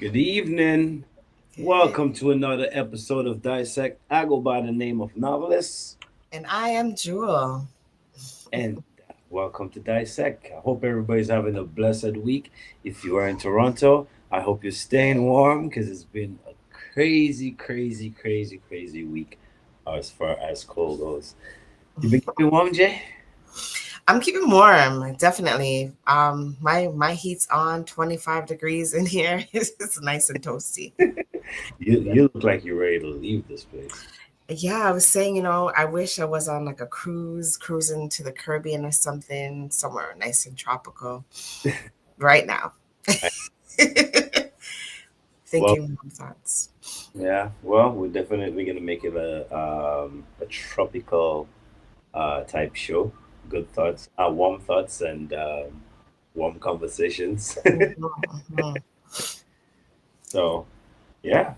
Good evening. Good. Welcome to another episode of Dissect. I go by the name of Novelist, And I am Jewel. and welcome to Dissect. I hope everybody's having a blessed week. If you are in Toronto, I hope you're staying warm because it's been a crazy week as far as cold goes. You been keeping warm, Jay? I'm keeping warm, definitely. My heat's on 25 degrees in here. It's nice and toasty. You look like you're ready to leave this place. Yeah, I was saying, I wish I was on like a cruise, cruising to the Caribbean or something, somewhere nice and tropical right now. I- Well, Thinking more thoughts. yeah. Well, we're definitely gonna make it a tropical type show. Good thoughts, warm thoughts, and warm conversations. Mhm. So, yeah,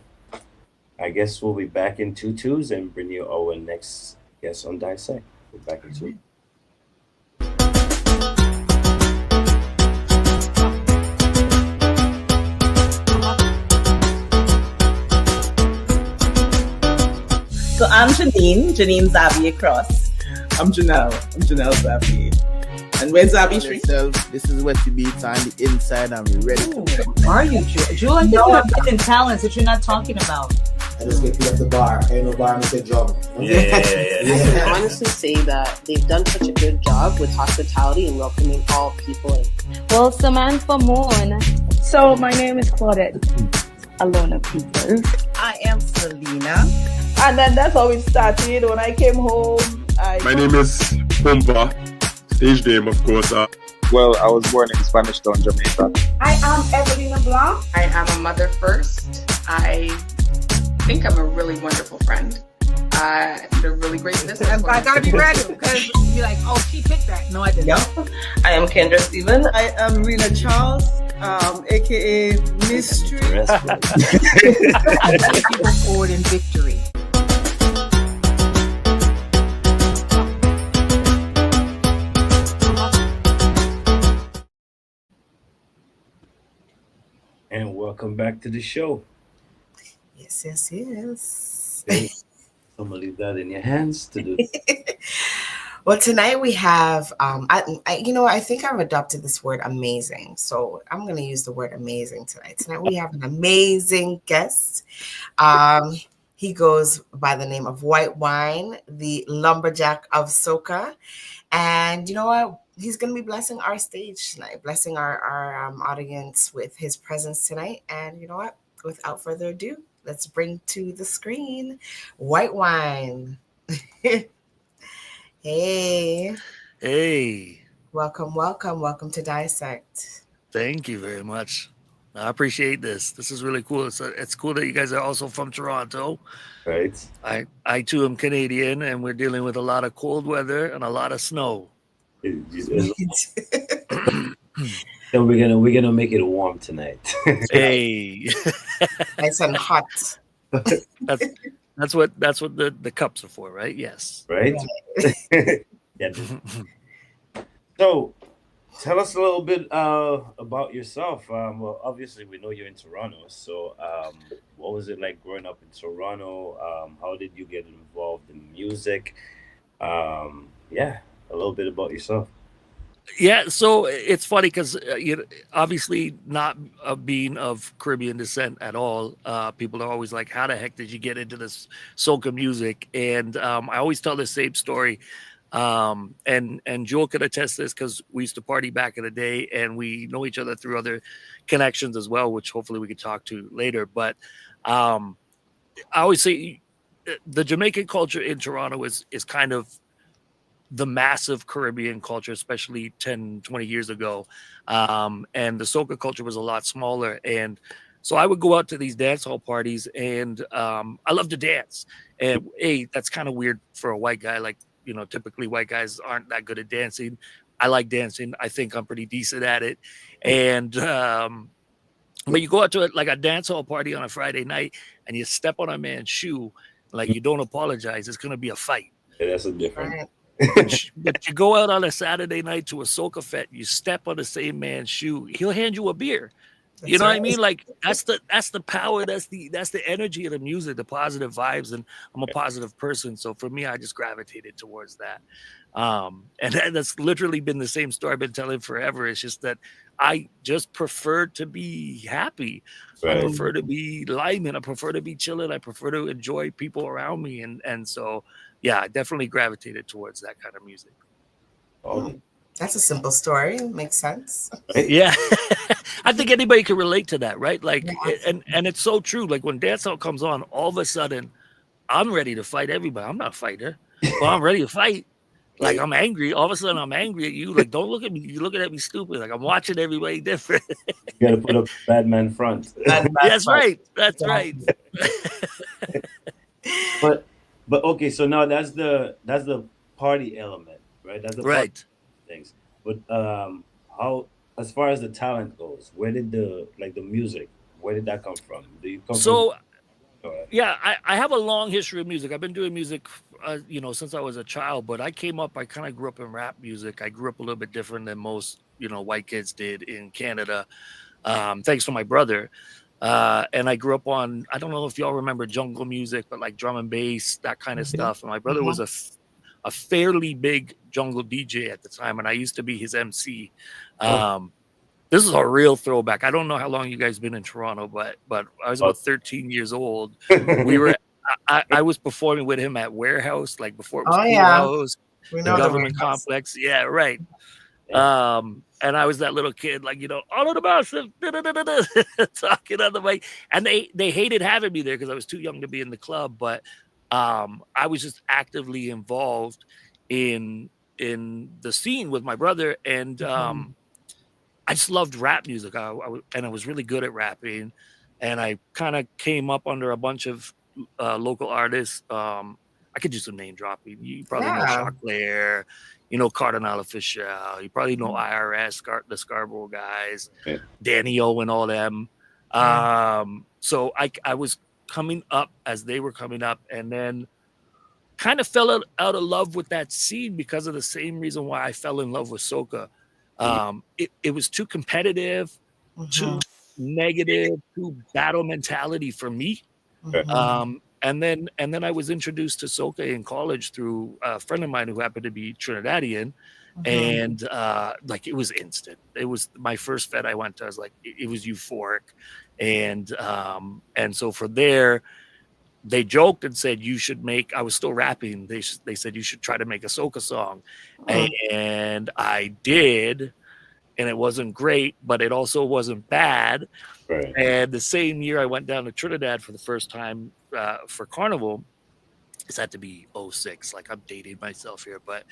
I guess we'll be back in two twos and bring you our next guest on Dissect. We're back in two. So I'm Janine Zabi across. I'm Janelle Zabi. And where's Zabi Street? This is what you beat on the inside and we're ready to go. Are you, Jewel? You know I'm getting talents that you're not talking about. I just get beat at the bar. Ain't no bar, Mr. Drum. Yeah. I can honestly say that they've done such a good job with hospitality and welcoming all people in. Well, Samantha Moon. So my name is Claudette Alona People. I am Selena. And then that's how it started. When I came home, My name is Pumpa, stage name, of course. Well, I was born in Spanish Town, Jamaica. I am Evelina Blanc. I am a mother first. I think I'm a really wonderful friend. And a really great business. I gotta be ready because you're like, oh, she picked that. No, I didn't. Yep. I am Kendra Stephen. I am Rena Charles, aka Mystery. I take people forward in victory. And welcome back to the show. Yes. Okay, I'm gonna leave that in your hands to do. Well, tonight we have, I think I've adopted this word amazing. So I'm going to use the word amazing tonight. Tonight we have an amazing guest. He goes by the name of White Wine, the lumberjack of soca. And you know what? He's going to be blessing our stage tonight, blessing our audience with his presence tonight. And you know what? Without further ado, let's bring to the screen White Wine. Hey, welcome to Dissect. Thank you very much. I appreciate this. This is really cool. It's cool that you guys are also from Toronto. Right. I too am Canadian, and we're dealing with a lot of cold weather and a lot of snow. Then we're gonna make it warm tonight. Hey, Nice and hot. that's what the cups are for, right? Yes. Right. Yeah. So, tell us a little bit about yourself. Well, obviously we know you're in Toronto. So, what was it like growing up in Toronto? How did you get involved in music? Yeah, a little bit about yourself. Yeah, so it's funny because obviously not being of Caribbean descent at all, people are always like, how the heck did you get into this soca music? And I always tell the same story. And Joel could attest this because we used to party back in the day and we know each other through other connections as well, which hopefully we could talk to later. But I always say the Jamaican culture in Toronto is kind of the massive Caribbean culture, especially 10, 20 years ago. And the soca culture was a lot smaller. And so I would go out to these dance hall parties and I love to dance. And that's kind of weird for a white guy. Like, typically white guys aren't that good at dancing. I like dancing. I think I'm pretty decent at it. And but you go out to like a dance hall party on a Friday night and you step on a man's shoe, like you don't apologize. It's going to be a fight. Yeah, that's a different. But you go out on a Saturday night to a soca fete, you step on the same man's shoe, he'll hand you a beer. You know what I mean? Like that's the power, that's the energy of the music, the positive vibes, and I'm a positive person, so for me, I just gravitated towards that. And that's literally been the same story I've been telling forever. It's just that I just prefer to be happy. I prefer to be liming. I prefer to be chilling. I prefer to enjoy people around me, and so yeah, I definitely gravitated towards that kind of music. That's a simple story. Makes sense. Yeah. I think anybody can relate to that, right? Like, and it's so true. Like when dancehall comes on, all of a sudden, I'm ready to fight everybody. I'm not a fighter, but I'm ready to fight. Like I'm angry. All of a sudden, I'm angry at you. Like, don't look at me. You're looking at me stupid. Like I'm watching everybody different. You got to put up bad man front. That's right. That's right. But okay, so now that's the party element, right? That's the right things. But how, as far as the talent goes, where did the music, where did that come from? Do you come from? So yeah, I have a long history of music. I've been doing music, since I was a child. But I kind of grew up in rap music. I grew up a little bit different than most, white kids did in Canada. Thanks to my brother. And I grew up on, I don't know if y'all remember jungle music, but like drum and bass, that kind of stuff. And my brother was a fairly big jungle DJ at the time, and I used to be his MC. This is a real throwback. I don't know how long you guys been in Toronto, but I was about 13 years old. I was performing with him at Warehouse, like before it was Warehouse, the government complex. Yeah, right. And I was that little kid, like, all of the massive talking on the mic. And they hated having me there because I was too young to be in the club. But I was just actively involved in the scene with my brother. And I just loved rap music. I was really good at rapping. And I kind of came up under a bunch of local artists. I could do some name dropping. You probably know Shock Blair. Cardinal Official. You probably know IRS, the Scarborough guys, Danny O and all them. So I was coming up as they were coming up, and then kind of fell out of love with that scene because of the same reason why I fell in love with soca. It was too competitive, too negative, too battle mentality for me. And then I was introduced to soca in college through a friend of mine who happened to be Trinidadian, and like it was instant. It was my first fed I went to. I was like, it was euphoric, and so for there, they joked and said you should make. I was still rapping. They said you should try to make a soca song, and I did, and it wasn't great, but it also wasn't bad. Right. And the same year I went down to Trinidad for the first time for Carnival. This had to be 2006. Like I'm dating myself here, but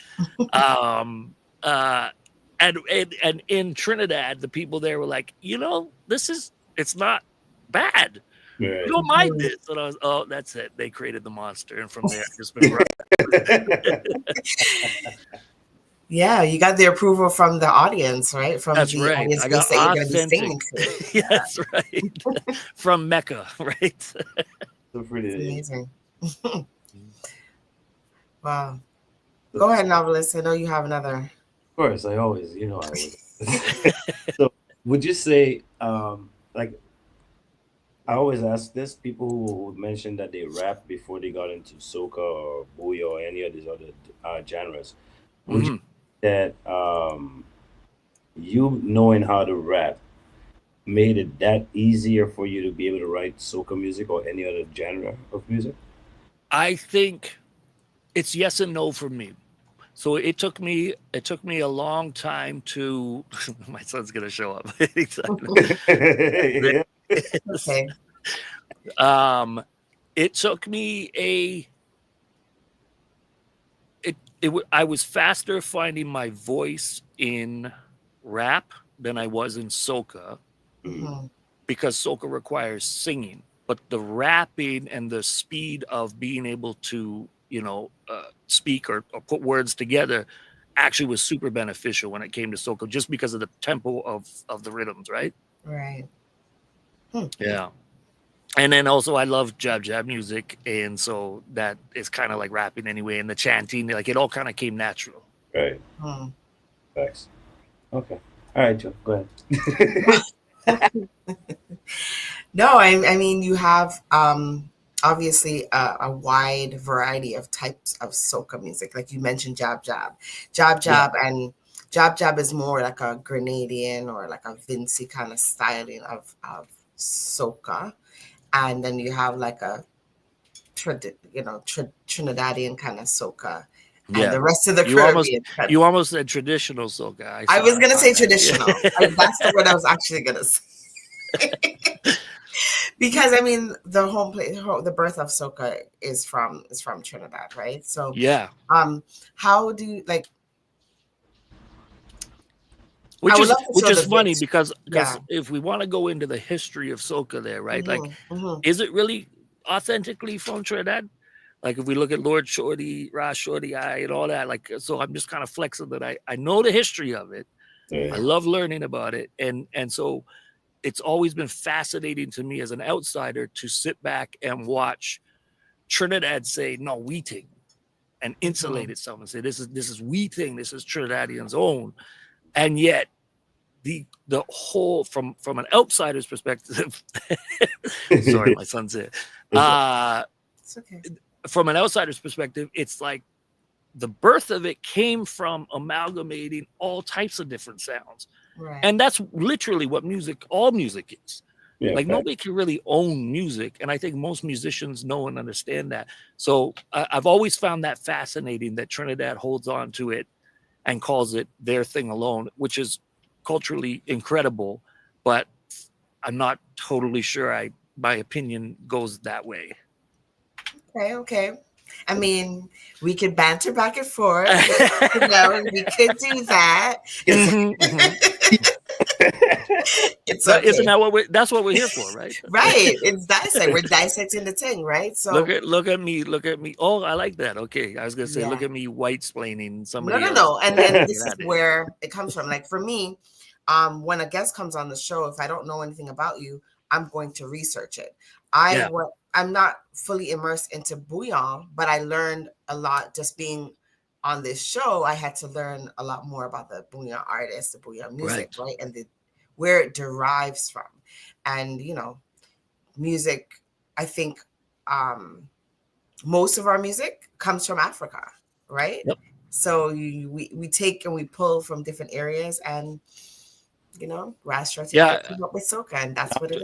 and in Trinidad, the people there were like, it's not bad. Right. You don't mind this. And I was, that's it. They created the monster, and from there, I've just been running. Yeah, you got the approval from the audience, right? From that's the right. audience I got say you're going to be singing to. Yeah, that's right. From Mecca, right? So pretty amazing. Wow. Go ahead, novelist. I know you have another. Of course, I always, I would. So, would you say, like, I always ask this, people who mention that they rap before they got into soca or booyah or any of these other genres. Would you that you knowing how to rap made it that easier for you to be able to write soca music or any other genre of music? I think it's yes and no for me. So it took me a long time to. My son's gonna show up. Okay. It took me I was faster finding my voice in rap than I was in soca, because soca requires singing, but the rapping and the speed of being able to, speak or put words together actually was super beneficial when it came to soca, just because of the tempo of the rhythms, right? Right. Yeah. And then also I love jab music, and so that is kind of like rapping anyway, and the chanting, like it all kind of came natural. Right. Thanks. Okay. All right, Joe, go ahead. No, I mean you have obviously a wide variety of types of soca music. Like you mentioned, jab, and jab is more like a Grenadian or like a Vincy kind of styling of soca, and then you have like a Trinidadian kind of soca. And the rest of the Caribbean. You almost said traditional soca. I was going to say traditional. That's the word I was actually going to say. Because I mean, the birth of soca is from Trinidad, right? So yeah. How do you like? Which is funny because if we want to go into the history of soca, there, right? Is it really authentically from Trinidad? Like if we look at Lord Shorty, Ras Shorty, and all that, like, so I'm just kind of flexing that I know the history of it. Yeah. I love learning about it, and so it's always been fascinating to me as an outsider to sit back and watch Trinidad say, "No, we ting," and insulate itself and say, "This is we ting. This is Trinidadians' own," and yet the whole from an outsider's perspective. Sorry, my son's here. It's okay. From an outsider's perspective, it's like the birth of it came from amalgamating all types of different sounds. Right. And that's literally what all music is. Yeah, like nobody can really own music. And I think most musicians know and understand that. So I've always found that fascinating that Trinidad holds on to it and calls it their thing alone, which is culturally incredible. But I'm not totally sure my opinion goes that way. Okay. I mean, we could banter back and forth. We could do that. It's okay. Isn't that that's what we're here for, right? Right. It's dissect. We're dissecting the thing, right? So look at me. Oh, I like that. Okay. I was gonna say, look at me white-splaining somebody else. No. And then this is where it comes from. Like for me, when a guest comes on the show, if I don't know anything about you, I'm going to research it. I'm not fully immersed into bouillon, but I learned a lot just being on this show. I had to learn a lot more about the bouillon artist, the bouillon music, right? And where it derives from. And, music, I think most of our music comes from Africa, right? Yep. So we take and we pull from different areas and, Ras Shorty came up with soca, and that's what it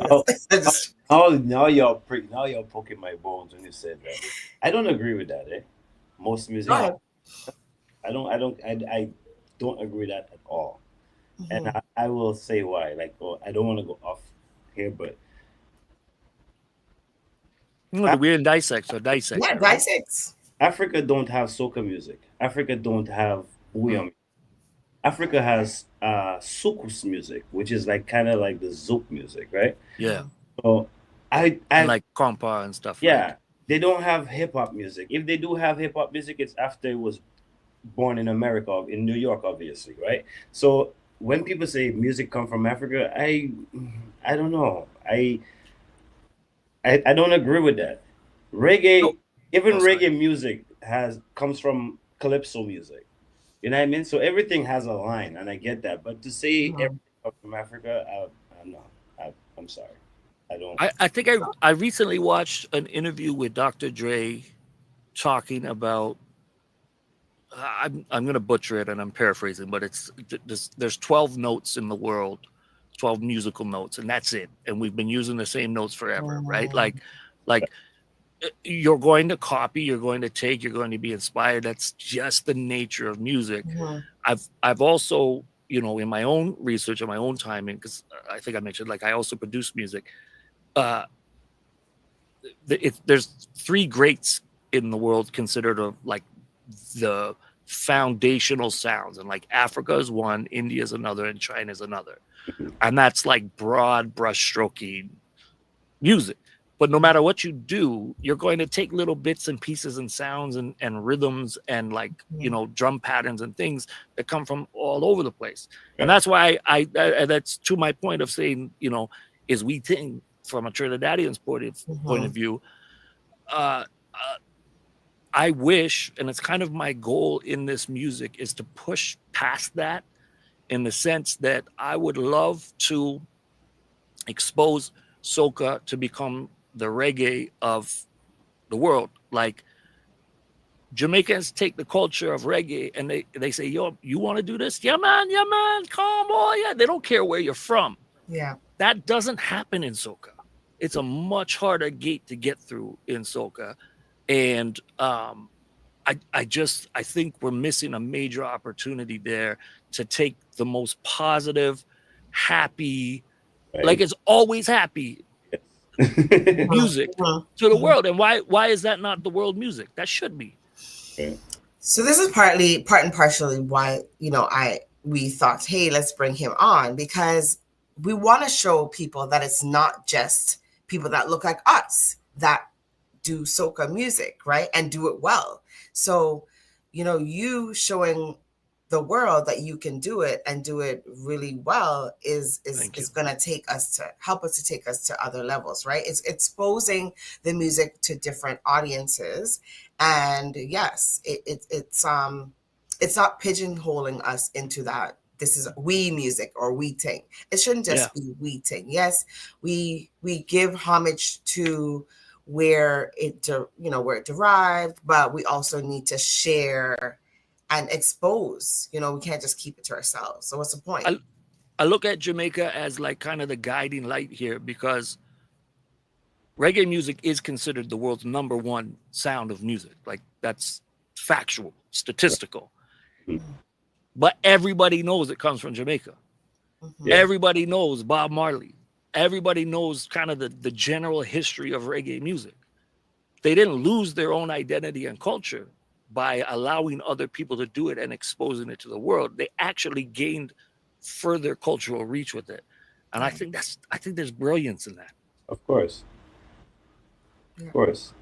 is. Now you're poking my bones when you said that. I don't agree with that. Most music, I don't agree with that at all. Mm-hmm. And I will say why. Like, I don't want to go off here, but we're in dissect, so dissect. Yeah, dissect. Africa don't have soca music. Africa don't have bouillon music. Africa has soukous music, which is like kind of like the zouk music, right? Yeah. So I like compa and stuff. Yeah, right? They don't have hip hop music. If they do have hip hop music, it's after it was born in America, in New York, obviously, right? So when people say music come from Africa, I don't know. I don't agree with that. Reggae, reggae music comes from calypso music. You know what I mean? So everything has a line, and I get that. But to say everything comes from Africa, I'm sorry. I don't. I think I recently watched an interview with Dr. Dre talking about. I'm going to butcher it, and I'm paraphrasing, but there's 12 notes in the world, 12 musical notes, and that's it. And we've been using the same notes forever, right? Like you're going to copy, you're going to take, you're going to be inspired. That's just the nature of music. Mm-hmm. I've also, in my own research and my own timing, because I think I mentioned, like, I also produce music. There's 3 greats in the world considered like the foundational sounds, and like Africa is one, India is another, and China is another. And that's like broad brush stroking music. But no matter what you do, you're going to take little bits and pieces and sounds and rhythms and like, drum patterns and things that come from all over the place. Yeah. And that's why that's to my point of saying, is we think from a Trinidadian's point of view, I wish, and it's kind of my goal in this music, is to push past that in the sense that I would love to expose soca to become the reggae of the world. Like Jamaicans take the culture of reggae and they say, yo, you want to do this? Yeah, man, come on. Yeah, they don't care where you're from. Yeah. That doesn't happen in soca. It's a much harder gate to get through in soca. And I think we're missing a major opportunity there to take the most positive, happy, like it's always happy music to the world. And why is that not the world music? That should be. So this is part and partially why, we thought, hey, let's bring him on, because we want to show people that it's not just people that look like us that do soca music, right? And do it well. So, you showing the world that you can do it and do it really well is going to help us to take us to other levels, right? It's exposing the music to different audiences. And yes, it's not pigeonholing us into that. This is we music or we ting. It shouldn't just be we ting. Yes, we give homage to where it derived, but we also need to share and expose. We can't just keep it to ourselves. So what's the point? I look at Jamaica as like kind of the guiding light here, because reggae music is considered the world's #1 sound of music. Like that's factual, statistical. But everybody knows it comes from Jamaica. Everybody knows Bob Marley. Everybody knows kind of the general history of reggae music. They didn't lose their own identity and culture by allowing other people to do it and exposing it to the world. They actually gained further cultural reach with it. And I think there's brilliance in that. Of course. Of course.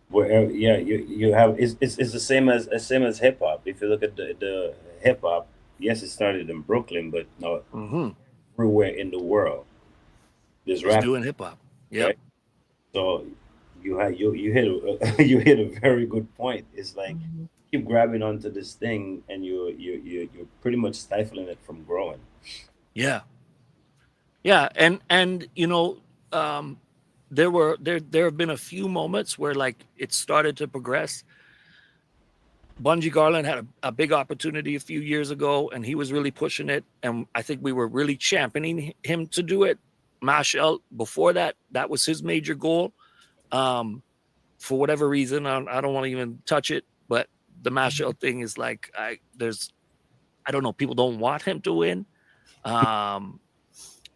Wherever, you have it's the same as hip hop. If you look at the hip hop, yes, it started in Brooklyn, but no, everywhere in the world, there's rap doing hip hop. Yeah. Right? So you hit a very good point. It's like keep grabbing onto this thing, and you're pretty much stifling it from growing. Yeah. And there have been a few moments where like it started to progress. Bungie Garland had a big opportunity a few years ago, and he was really pushing it. And I think we were really championing him to do it. Mashal, before that was his major goal. For whatever reason, I don't want to even touch it, but the Mashal thing is like, I don't know, people don't want him to win.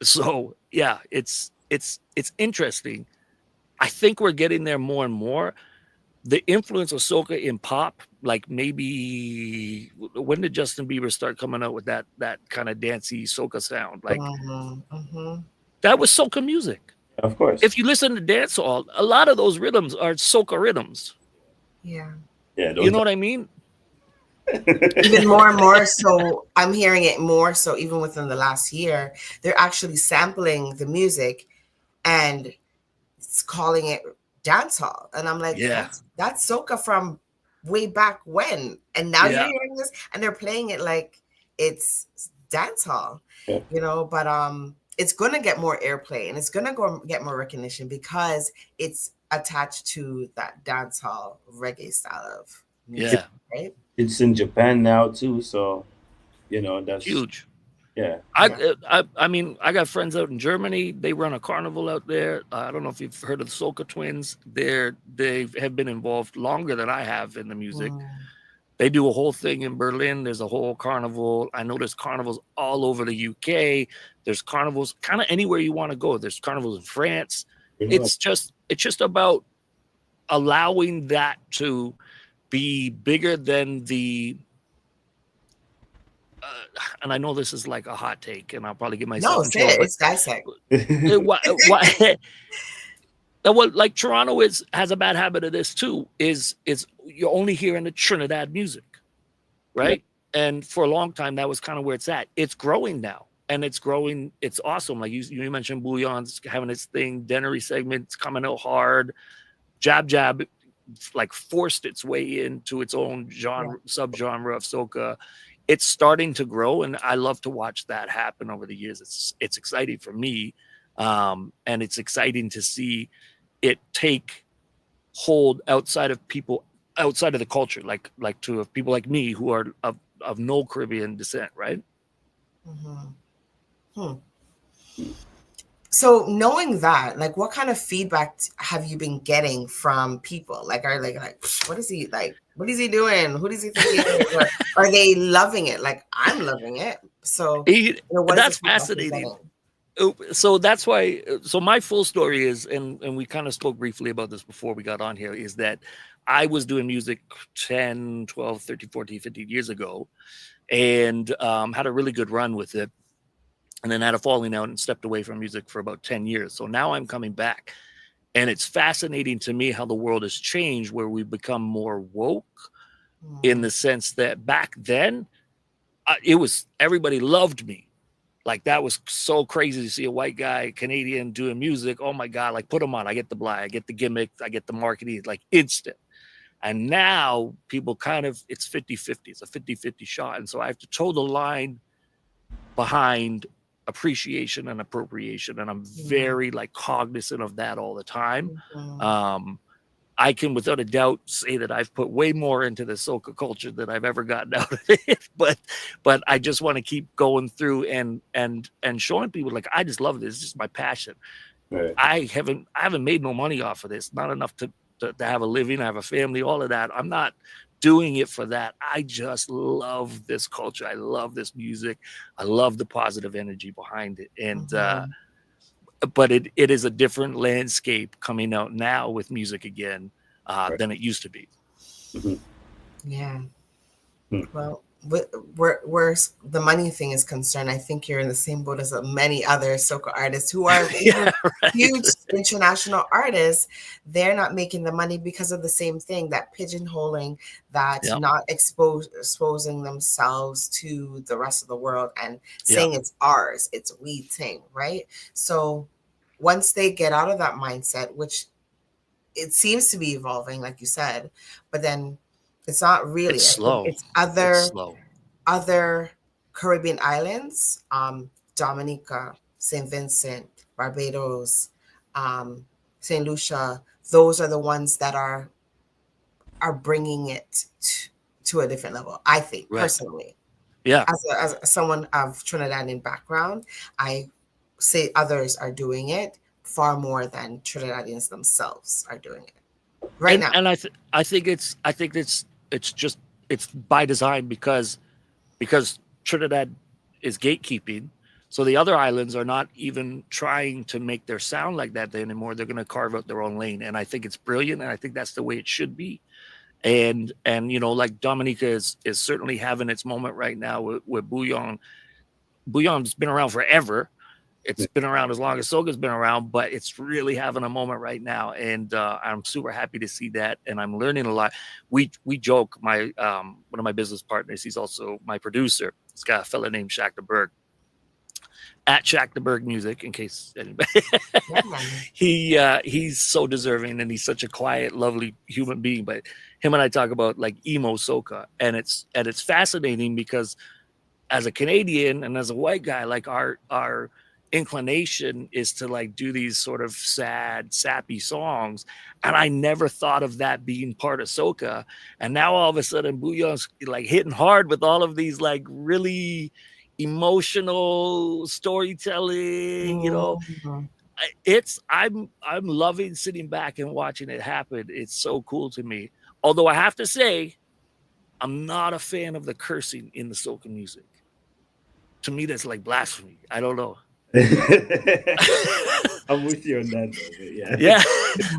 So yeah, it's interesting. I think we're getting there more and more. The influence of soca in pop, like maybe when did Justin Bieber start coming out with that kind of dancey soca sound? Like that was soca music. Of course. If you listen to dancehall, a lot of those rhythms are soca rhythms. Yeah. You know what I mean? Even more and more. So I'm hearing it more. So even within the last year, they're actually sampling the music and it's calling it dancehall. And I'm like, that's soca from way back when. And now you're hearing this and they're playing it like it's dancehall, but it's going to get more airplay and it's going to get more recognition because it's attached to that dancehall reggae style of music, right? It's in Japan now too, so that's huge. Yeah. I mean, I got friends out in Germany. They run a carnival out there. I don't know if you've heard of the Soca Twins. They have been involved longer than I have in the music. They do a whole thing in Berlin. There's a whole carnival. I know there's carnivals all over the UK. There's carnivals kind of anywhere you want to go. There's carnivals in France. It's just about allowing that to be bigger than the and I know this is like a hot take, and I'll probably get myself in trouble. It's dissect. Well, like Toronto has a bad habit of this too. Is you're only hearing the Trinidad music, right? Yeah. And for a long time, that was kind of where it's at. It's growing now, and it's growing. It's awesome. Like you mentioned, Bouillon's having its thing. Dennery segment's coming out hard. Jab, like forced its way into its own genre, subgenre of soca. It's starting to grow, and I love to watch that happen over the years. It's exciting for me. And it's exciting to see it take hold outside of people, outside of the culture, like to people like me who are of no Caribbean descent, right? So knowing that, like, what kind of feedback have you been getting from people? Like, are they like, what is he like? What is he doing? Who does he think he is? Or are they loving it? Like, I'm loving it. So that's fascinating. So that's why. So my full story is, and we kind of spoke briefly about this before we got on here, is that I was doing music 10, 12, 13, 14, 15 years ago, and had a really good run with it. And then had a falling out and stepped away from music for about 10 years. So now I'm coming back. And it's fascinating to me how the world has changed, where we've become more woke in the sense that back then, it was everybody loved me. Like, that was so crazy to see a white guy, Canadian, doing music. Oh my God, like, put him on. I get the blind, I get the gimmick, I get the marketing, like instant. And now people kind of, it's 50-50. It's a 50-50 shot. And so I have to toe the line behind appreciation and appropriation, and I'm very like cognizant of that all the time. I can without a doubt say that I've put way more into the soca culture than I've ever gotten out of it, but I just want to keep going through and showing people, like, I just love this. It's just my passion. Right. I haven't made no money off of this, not enough to have a living. I have a family, all of that. I'm not doing it for that. I just love this culture. I love this music. I love the positive energy behind it. And but it is a different landscape coming out now with music again than it used to be. Yeah. Well, where the money thing is concerned, I think you're in the same boat as many other soca artists who are huge international artists. They're not making the money because of the same thing, that pigeonholing, that not exposing themselves to the rest of the world and saying it's ours, it's we thing, right? So once they get out of that mindset, which it seems to be evolving, like you said, but then it's not really. It's slow. It's other Caribbean islands, Dominica, St. Vincent, Barbados, St. Lucia. Those are the ones that are bringing it to a different level, I think, personally. Yeah. As someone of Trinidadian background, I say others are doing it far more than Trinidadians themselves are doing it now. And I think it's by design because Trinidad is gatekeeping. So the other islands are not even trying to make their sound like that anymore. They're going to carve out their own lane. And I think it's brilliant. And I think that's the way it should be. And you know, like Dominica is certainly having its moment right now with Bouillon. Bouillon's been around forever. It's been around as long as soca's been around, but it's really having a moment right now, and I'm super happy to see that. And I'm learning a lot. We joke. My one of my business partners, he's also my producer. It's got a fella named Shaq the Berg, at Shaq the Berg Music. In case anybody, he's so deserving, and he's such a quiet, lovely human being. But him and I talk about like emo soca, and it's fascinating because as a Canadian and as a white guy, like our inclination is to like do these sort of sad, sappy songs, and I never thought of that being part of soca. And now all of a sudden, Bouillon's like hitting hard with all of these like really emotional storytelling. You know, I'm loving sitting back and watching it happen. It's so cool to me. Although I have to say, I'm not a fan of the cursing in the soca music. To me, that's like blasphemy. I don't know. I'm with you on that. Yeah.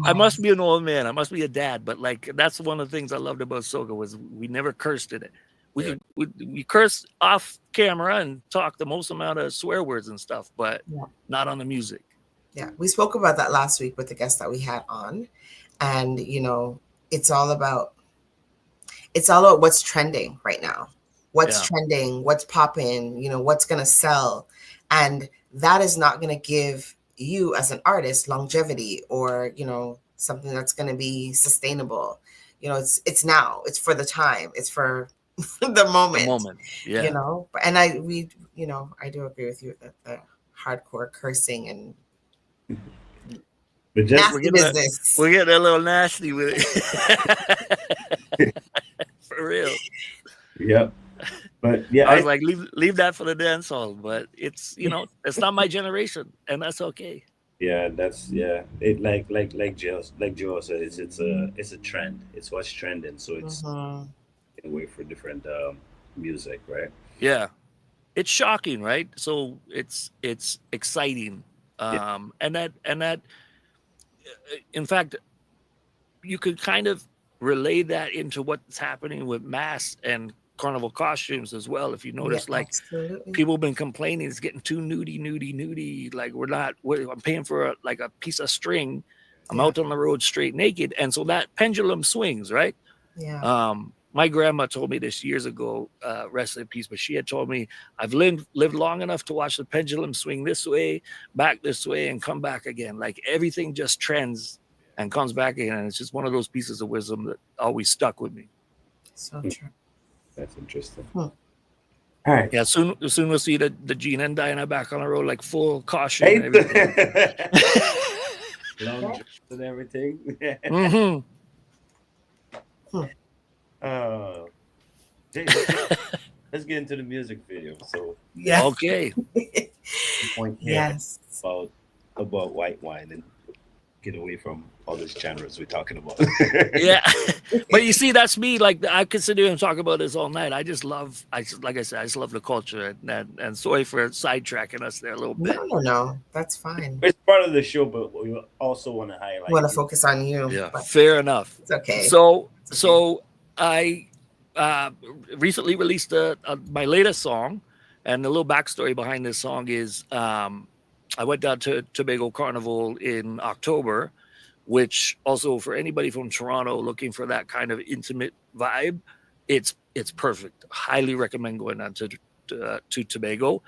I must be an old man. I must be a dad. But like, that's one of the things I loved about soca was we never cursed in it. We curse off camera and talk the most amount of swear words and stuff, but not on the music. Yeah, we spoke about that last week with the guest that we had on, and you know, it's all about what's trending right now. What's trending, what's popping, you know, what's going to sell. And that is not going to give you as an artist longevity or, you know, something that's going to be sustainable. You know, it's now, it's for the time, it's for the moment, you know. And I do agree with you that the hardcore cursing and But just Nasty business. We're getting a little nasty with it. For real. Yep. But yeah, I was like, leave that for the dance hall. But it's it's not my generation, and that's okay. Yeah, that's It like Joe said, it's a trend. It's what's trending. So it's away for different music, right? Yeah, it's shocking, right? So it's exciting, and that in fact, you could kind of relay that into what's happening with masks and carnival costumes as well. If you notice, people have been complaining it's getting too nudie. Like I'm paying for a piece of string. I'm out on the road straight naked, and so that pendulum swings, right? Yeah. My grandma told me this years ago, rest in peace, but she had told me I've lived long enough to watch the pendulum swing this way, back this way, and come back again. Like everything just trends and comes back again. And it's just one of those pieces of wisdom that always stuck with me. So true. That's interesting. All right. Yeah, soon we'll see the Gina and Diana back on the road, like full costume and everything. Long dress and everything. Let's get into the music video. So okay. Yes. About white wine and get away from all these genres we're talking about. Yeah, but you see, that's me. Like I could sit here and talk about this all night. I just love the culture. And sorry for sidetracking us there a little bit. No, that's fine. It's part of the show, but we also want to highlight. Want to focus on you? Yeah, fair enough. It's okay. So I recently released my latest song, and the little backstory behind this song is I went down to Tobago Carnival in October, which also for anybody from Toronto looking for that kind of intimate vibe, it's perfect. Highly recommend going down to Tobago.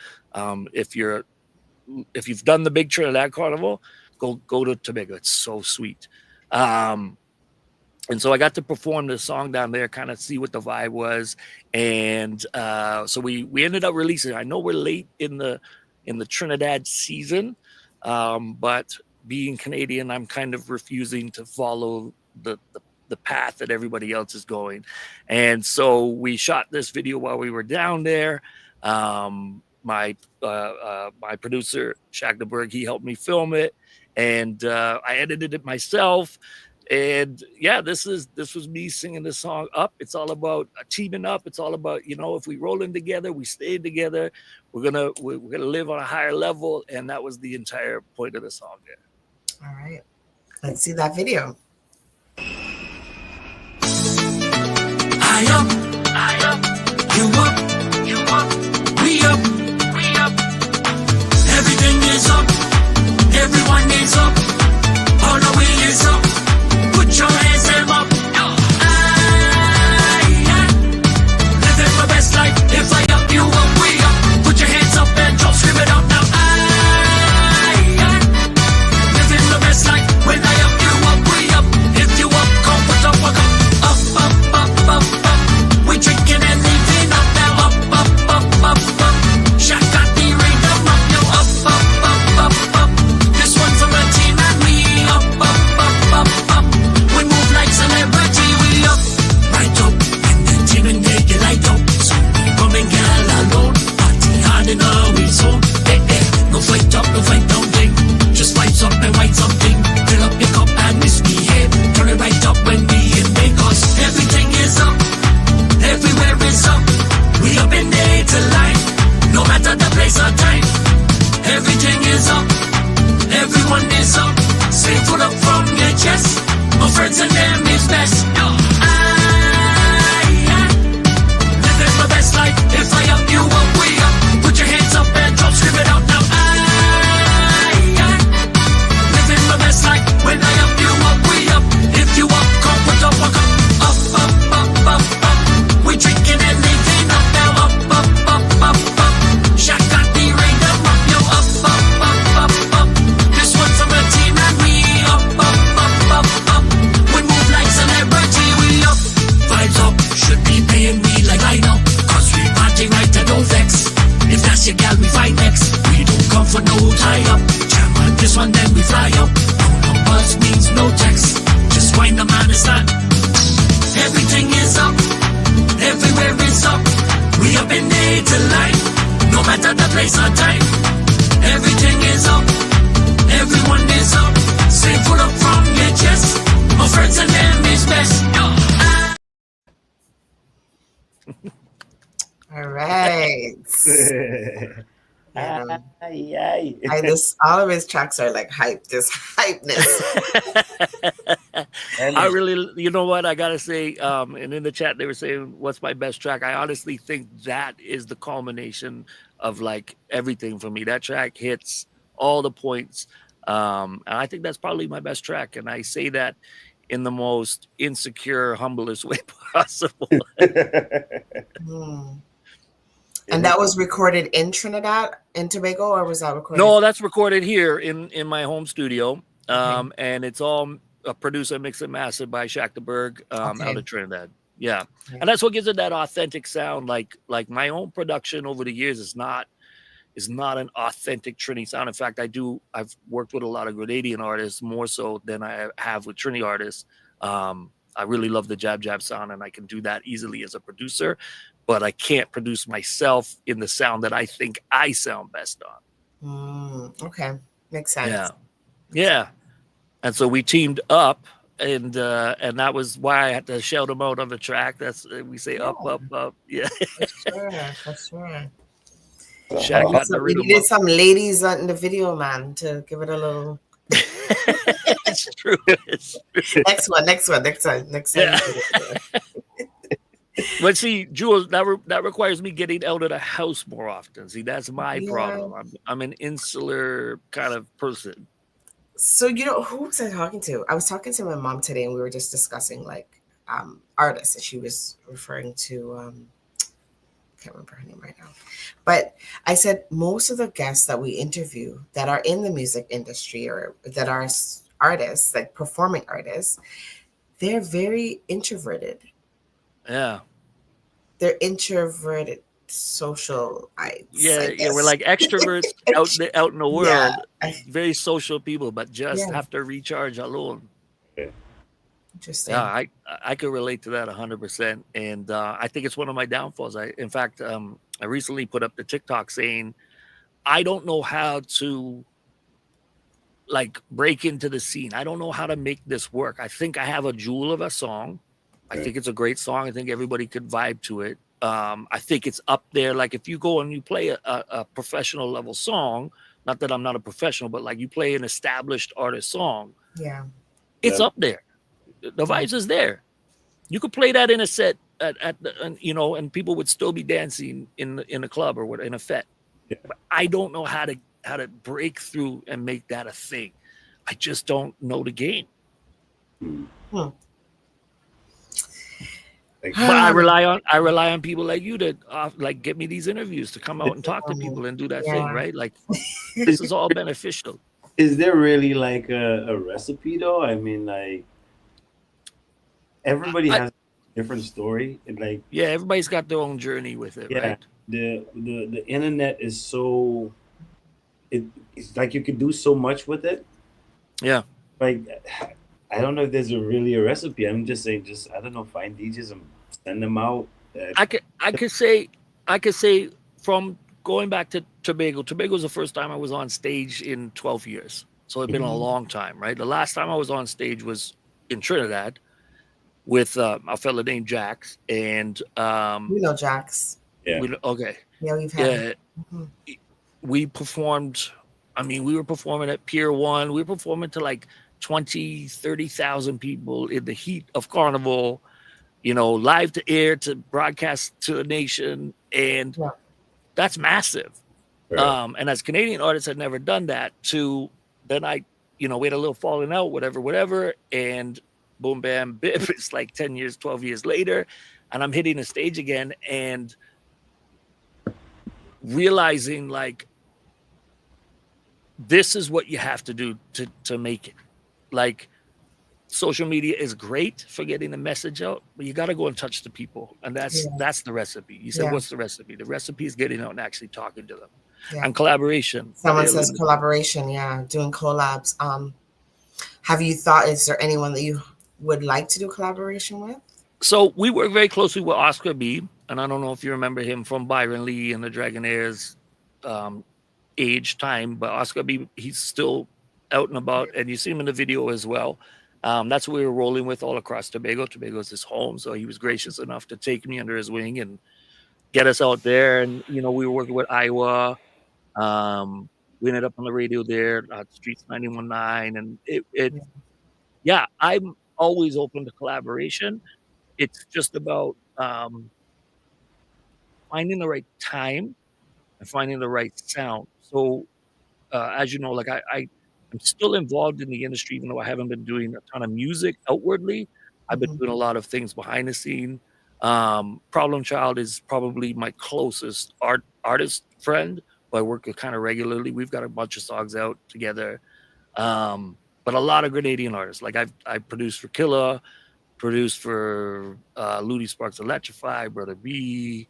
If you've done the big Trinidad Carnival, go to Tobago. It's so sweet. And so I got to perform this song down there, kind of see what the vibe was, and so we ended up releasing it. I know we're late in the Trinidad season, but being Canadian, I'm kind of refusing to follow the path that everybody else is going. And so we shot this video while we were down there. My producer, Shaq DeBerg, he helped me film it, and I edited it myself. And yeah, this was me singing this song up. It's all about teaming up. It's all about, if we rolling together, we stay together, we're gonna live on a higher level. And that was the entire point of the song there. All right, let's see that video. I up, you up, we up, everything is up, everyone is up, all the way is up. Put your hands them up. I living my best life. If I up, you up, we up. Put your hands up and drop, scream it out now. I living my best life. When I up, you up, we up. If you up, come put up a cup. Up. We drinking and leaving up now. Up. Shaq got the ring them up. Yo, up. This one from the team and we up. We move like celebrity, we up. Right up, and the team and they get light up. So we come and get alone. Party hard in our way zone. Hey, no fight up, no fight down thing. Just vibes up and white something. Fill up your cup and misbehave. Turn it right up when we in Vegas. Everything is up, everywhere is up. We up in day to life, no matter the place or time. Everything is up, everyone is up. Say full up from your chest. My friends and them is best. I living my best life. If I up, you up, we up. Put your hands up and drop, scream it out now. I living my best life. When I up, you up, we up. If you up, come put up a cup. Up. We drinking and living up now. Up. Shaq got the ring them up. Yo, up. This one from the team and we up. We move like celebrity, we up. Vibes up, should be paying me like I know. Cause we party right and no vex. If that's your gal, we find next. We don't come for no tie up. Jam on this this one, then we fly up. No numbers means no text. Just wind the man is that. Everything is up. Everywhere is up. We up in day to light. No matter the place or time. Everything is up. Everyone is up. Say full up from your chest. My friends and them is best. All right. All of his tracks are like hype, just hypeness. I really, you know what, I gotta say, and in the chat they were saying, what's my best track? I honestly think that is the culmination of like everything for me. That track hits all the points. And I think that's probably my best track. And I say that in the most insecure, humblest way possible. And that was recorded in Trinidad and Tobago, or was that recorded? No, that's recorded here in my home studio. And it's all produced and mixed and mastered by Shaq the Berg out of Trinidad. Yeah. And that's what gives it that authentic sound. Like my own production over the years is not an authentic Trini sound. In fact, I've worked with a lot of Grenadian artists more so than I have with Trini artists. I really love the jab sound, and I can do that easily as a producer, but I can't produce myself in the sound that I think I sound best on. Okay. Makes sense. Yeah. Yeah. And so we teamed up, and that was why I had to shout him out on the track. We say up. Yeah. For sure. Shaq got the We rhythm needed up. some ladies in the video, man, to give it a little. It's true. Next time. Yeah. But see, Jules, that requires me getting out of the house more often. See, that's my problem. I'm an insular kind of person. So, who was I talking to? I was talking to my mom today, and we were just discussing like artists, and she was referring to I can't remember her name right now. But I said most of the guests that we interview that are in the music industry or that are artists, like performing artists, they're very introverted. Yeah. They're introverted socialites. Yeah, we're like extroverts out in the world, very social people, but just have to recharge alone. Interesting. Yeah, I could relate to that 100%, and I think it's one of my downfalls. In fact, I recently put up the TikTok saying I don't know how to like break into the scene. I don't know how to make this work. I think I have a jewel of a song. I think it's a great song. I think everybody could vibe to it. I think it's up there. Like if you go and you play a professional level song, not that I'm not a professional, but like you play an established artist song, it's up there. The vibes is there. You could play that in a set and people would still be dancing in a club or in a fete. Yeah. But I don't know how to break through and make that a thing. I just don't know the game. But I rely on people like you to like get me these interviews to come out and talk to people and do that thing, right? Like this is all beneficial. Is there really like a recipe though? I mean, like everybody has a different story, and like everybody's got their own journey with it, right? The internet is so it's like you can do so much with it. Yeah, like I don't know if there's really a recipe. I'm just saying, I don't know, find DJs and send them out. I could say from going back to Tobago. Tobago was the first time I was on stage in 12 years, so it's been a long time, right? The last time I was on stage was in Trinidad with a fella named Jax, and we know Jax. Yeah. We've had. We performed. I mean, we were performing at Pier 1. We were performing to like 20, 30,000 people in the heat of Carnival, live to air, to broadcast to the nation. And that's massive. Right. And as Canadian artists had never done that then we had a little falling out, whatever. And boom, bam, bip, it's like 10 years, 12 years later. And I'm hitting the stage again and realizing like, this is what you have to do to make it. Like social media is great for getting the message out, but you got to go and touch the people. And that's the recipe. You said, what's the recipe? The recipe is getting out and actually talking to them. And collaboration. Someone says collaboration. Yeah, doing collabs. Have you thought? Is there anyone that you would like to do collaboration with? So we work very closely with Oscar B, and I don't know if you remember him from Byron Lee and the Dragonaires age time, but Oscar B, he's still out and about, and you see him in the video as well. That's what we were rolling with all across Tobago. Tobago is his home, so he was gracious enough to take me under his wing and get us out there. And we were working with Iowa. We ended up on the radio there, Streets 91.9, and yeah, I'm always open to collaboration. It's just about finding the right time and finding the right sound. So, as you know, like I'm still involved in the industry, even though I haven't been doing a ton of music outwardly. I've been doing a lot of things behind the scene. Problem Child is probably my closest artist friend, who I work with kind of regularly. We've got a bunch of songs out together. But a lot of Grenadian artists. Like I produced for Killa, produced for Ludi Sparks Electrify, Brother B.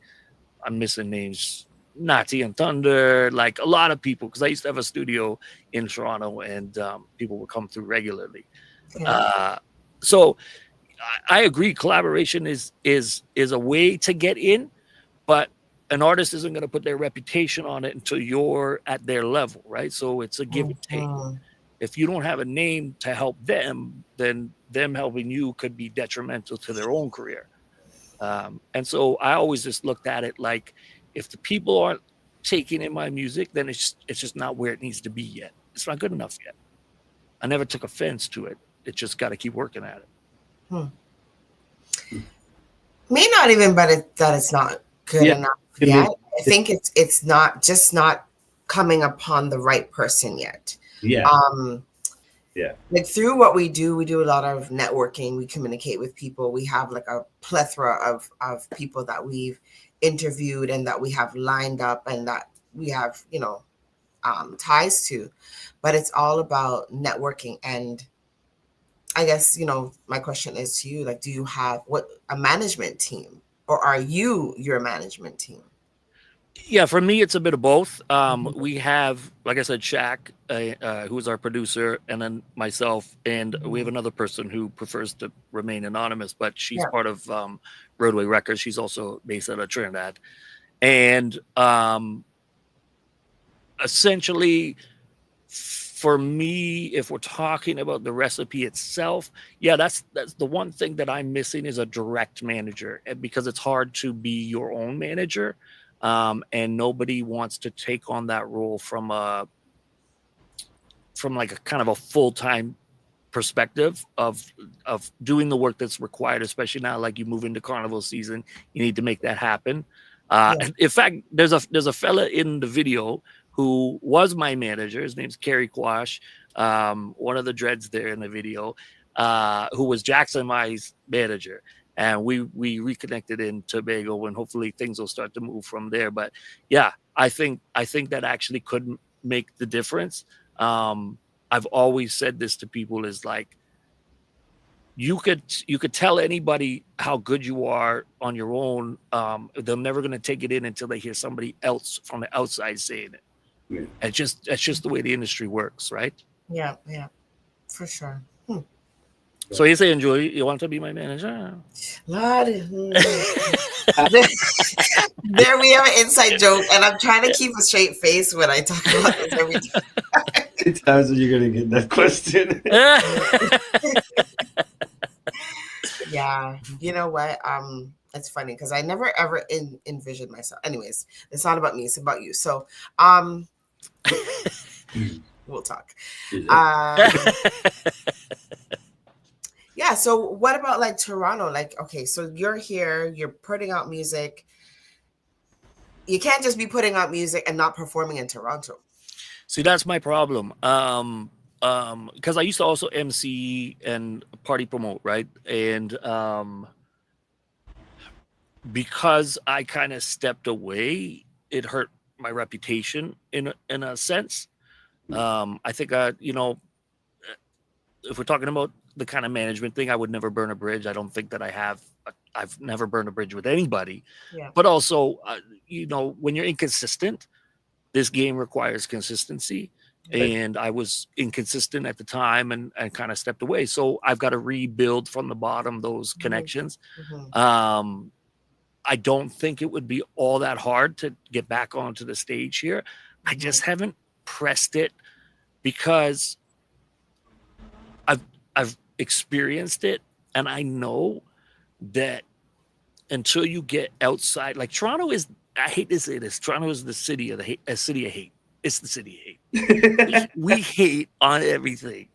I'm missing names. Nati and Thunder, like a lot of people, because I used to have a studio in Toronto and people would come through regularly. So I agree, collaboration is a way to get in, but an artist isn't going to put their reputation on it until you're at their level, right? So it's a give and take. If you don't have a name to help them, then them helping you could be detrimental to their own career. And so I always just looked at it like, if the people aren't taking in my music, then it's just not where it needs to be yet. It's not good enough yet. I never took offense to it. It just got to keep working at it. May not even, but that it's not good enough yet. I think it's not coming upon the right person yet. Like through what we do a lot of networking. We communicate with people. We have like a plethora of people that we've interviewed and that we have lined up and that we have ties to, but it's all about networking. And I guess my question is to you, like, do you have a management team, or are you your management team? Yeah, for me, it's a bit of both. We have, like I said, Shaq, who's our producer, and then myself, and we have another person who prefers to remain anonymous, but she's part of Roadway Records. She's also based out of Trinidad. And essentially, for me, if we're talking about the recipe itself, that's the one thing that I'm missing is a direct manager, because it's hard to be your own manager. And nobody wants to take on that role from like a kind of a full-time perspective of doing the work that's required, especially now, like you move into carnival season, you need to make that happen. In fact, there's a fella in the video who was my manager. His name's Kerry Quash, one of the dreads there in the video, who was Jackson Mai's manager. And we reconnected in Tobago, and hopefully things will start to move from there. But yeah, I think that actually could make the difference. I've always said this to people, is like, you could tell anybody how good you are on your own. They're never going to take it in until they hear somebody else from the outside saying it. It's just the way the industry works, right? Yeah, for sure. So you say, Julie, you want to be my manager? Lord. There we have an inside joke, and I'm trying to keep a straight face when I talk about this every time. How many times are you going to get that question? Yeah, you know what? It's funny because I never ever envisioned myself. Anyways, it's not about me; it's about you. So, we'll talk. Yeah. So what about like Toronto? Like, okay, so you're here, you're putting out music. You can't just be putting out music and not performing in Toronto. See, that's my problem. Because I used to also MC and party promote, right? And because I kind of stepped away, it hurt my reputation in a sense. I think if we're talking about the kind of management thing, I would never burn a bridge. I don't think that I've never burned a bridge with anybody. Yeah. But also, when you're inconsistent, this game requires consistency. And I was inconsistent at the time and kind of stepped away. So I've got to rebuild from the bottom those connections. I don't think it would be all that hard to get back onto the stage here. I just haven't pressed it because I've experienced it, and I know that until you get outside, like Toronto is, I hate to say this, Toronto is the city of hate. It's the city of hate. we hate on everything.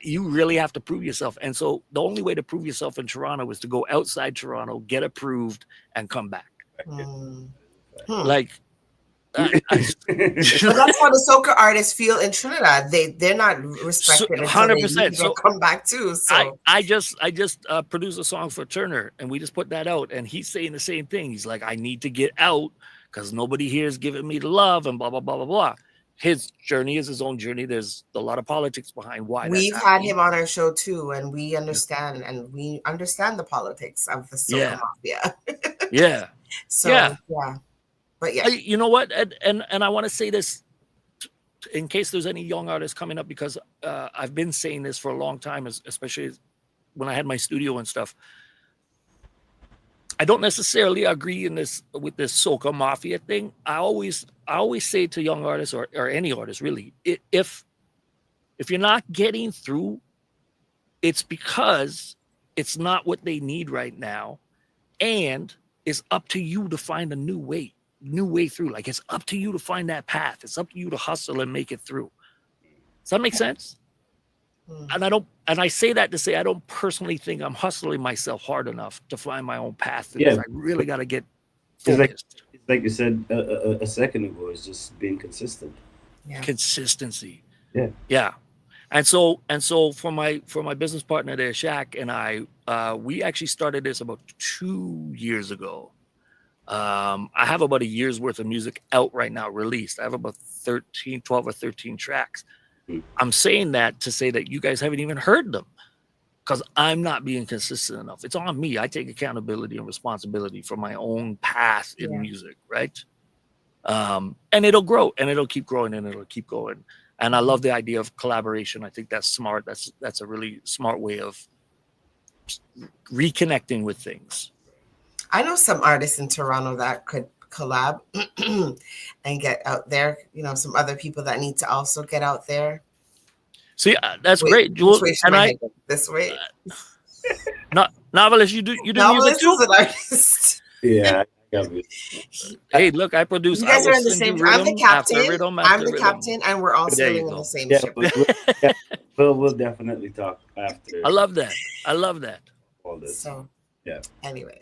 You really have to prove yourself. And so the only way to prove yourself in Toronto is to go outside Toronto, get approved, and come back. Like, but that's how the soca artists feel in Trinidad. They're not respected. 100%. So come back too. So I just produced a song for Turner, and we just put that out, and he's saying the same thing. He's like, I need to get out because nobody here is giving me the love, and blah blah blah blah blah. His journey is his own journey. There's a lot of politics behind why. We've had him on our show too, and we understand, the politics of the soca mafia. Yeah. So yeah. But yeah, you know what? And I want to say this in case there's any young artists coming up, because I've been saying this for a long time, especially when I had my studio and stuff. I don't necessarily agree with this soca mafia thing. I always say to young artists or any artist really, if you're not getting through, it's because it's not what they need right now, and it's up to you to find a new way through. Like, it's up to you to find that path. It's up to you to hustle and make it through. Does that make sense? And I say that to say I don't personally think I'm hustling myself hard enough to find my own path. I really got to get focused. It's like you said a second ago, it's just being consistent. Consistency. Yeah. And so for my business partner there, Shaq, and I, we actually started this about 2 years ago. I have about a year's worth of music out right now, released. I have about 12 or 13 tracks. I'm saying that to say that you guys haven't even heard them because I'm not being consistent enough. It's on me. I take accountability and responsibility for my own path in music, right? And it'll grow, and it'll keep growing, and it'll keep going. And I love the idea of collaboration. I think that's smart. That's a really smart way of reconnecting with things. I know some artists in Toronto that could collab and get out there. You know, some other people that need to also get out there. See, that's great, Jewel. And this way. Novelist, you do music too? Is an artist. Yeah. Hey, look, I produce. You guys are in the same. I'm the captain. I'm the captain, and we're all sitting in the same ship. We'll definitely talk after. I love that. All this. So anyway.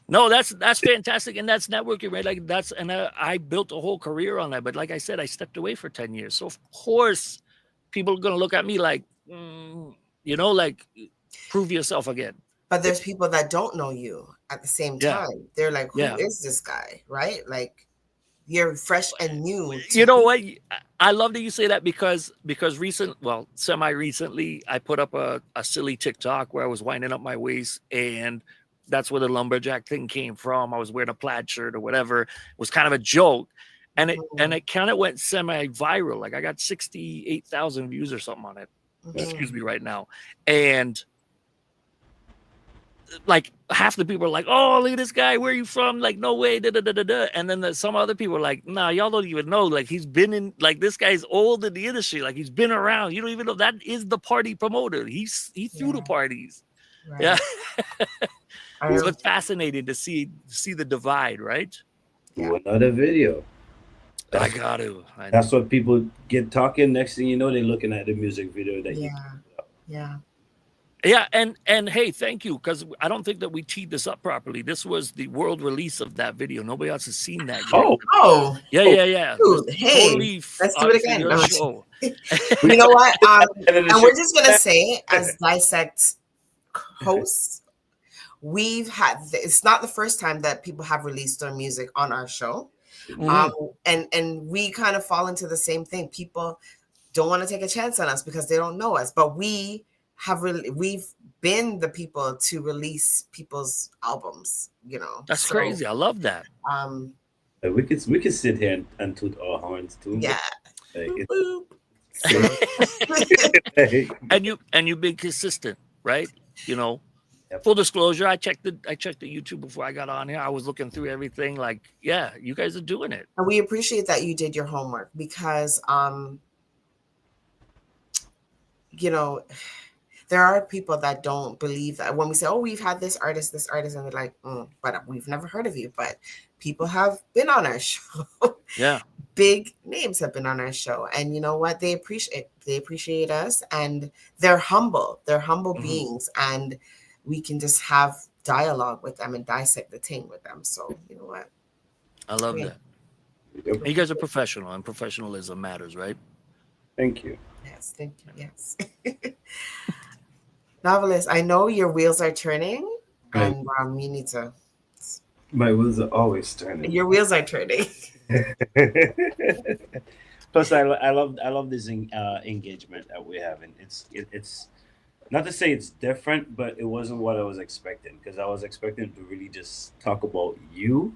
No, that's fantastic, and that's networking, right? Like I built a whole career on that. But like I said, I stepped away for 10 years, so of course, people are gonna look at me like, like, prove yourself again. But there's people that don't know you at the same time. They're like, who is this guy, right? Like, you're fresh and new. You know what? I love that you say that because semi-recently, I put up a silly TikTok where I was winding up my waist, and that's where the lumberjack thing came from. I was wearing a plaid shirt or whatever. It was kind of a joke. And it kind of went semi-viral. Like, I got 68,000 views or something on it. Excuse me right now. And like, half the people are like, oh, look at this guy, where are you from? Like, no way, da da da da da. And then some other people are like, nah, y'all don't even know. Like, he's been in, like, this guy's old in the industry. Like, he's been around. You don't even know that is the party promoter. He threw the parties. Right. Yeah. It's been fascinating to see the divide, right? Do another video. I got to. That's what people get talking. Next thing you know, they're looking at the music video that Yeah, and hey, thank you, because I don't think that we teed this up properly. This was the world release of that video. Nobody else has seen that yet. Oh. Yeah. Dude, hey, totally let's do it again. You know what? And we're just going to say, as Dissect hosts, it's not the first time that people have released their music on our show. And we kind of fall into the same thing. People don't want to take a chance on us because they don't know us, but we we've been the people to release people's albums, you know. That's crazy. I love that. We could sit here and toot our horns too. Yeah. And you've been consistent, right? You know, full disclosure, I checked the YouTube before I got on here. I was looking through everything. Like, yeah, you guys are doing it. And we appreciate that you did your homework because you know, there are people that don't believe that when we say, oh, we've had this artist, and they're like, but we've never heard of you. But people have been on our show. Yeah. Big names have been on our show. And you know what? They appreciate us, and they're humble. They're humble beings. And we can just have dialogue with them and dissect the thing with them. So you know what? I love that. You guys are professional, and professionalism matters, right? Thank you. Yes, thank you. Yes. Novelist, I know your wheels are turning, and you need to. My wheels are always turning. Your wheels are turning. Plus, I love this engagement that we're having. It's not to say it's different, but it wasn't what I was expecting, because I was expecting to really just talk about you.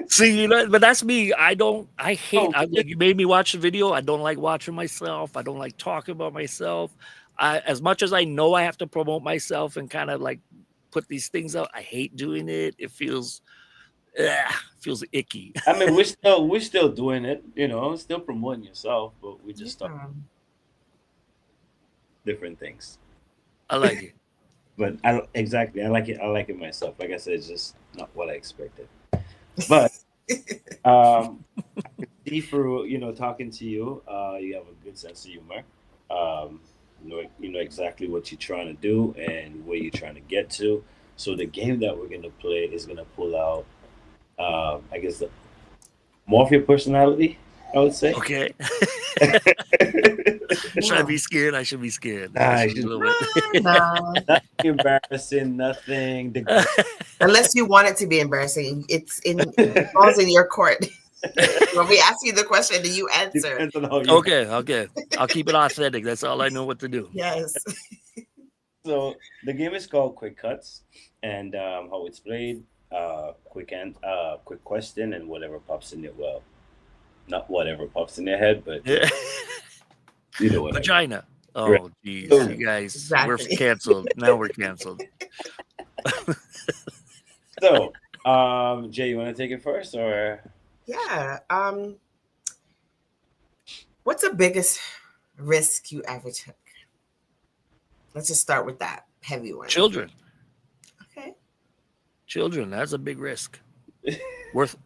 See, you know, but that's me. You made me watch the video. I don't like watching myself. I don't like talking about myself. As much as I know I have to promote myself and kind of like put these things out, I hate doing it. It feels icky. I mean, we're still doing it, you know, still promoting yourself, but we just talk different things. I like it. But I like it myself. Like I said, it's just not what I expected. But see through, you know, talking to you, you have a good sense of humor. You know exactly what you're trying to do and where you're trying to get to. So the game that we're gonna play is gonna pull out, I guess, more of your personality, I would say. Okay. Should I be scared? I should be scared. Nothing embarrassing, nothing. Unless you want it to be embarrassing, it falls in your court. When we ask you the question, do you answer? Okay. I'll keep it authentic. That's all I know what to do. Yes. So the game is called Quick Cuts, and how it's played, quick question, and whatever pops in your not whatever pops in your head, but you know what? Vagina. Oh, right. Geez, you guys, we're canceled. Now we're canceled. So, Jay, you want to take it first, or? Yeah. What's the biggest risk you ever took? Let's just start with that heavy one. Children. Okay. Children. That's a big risk.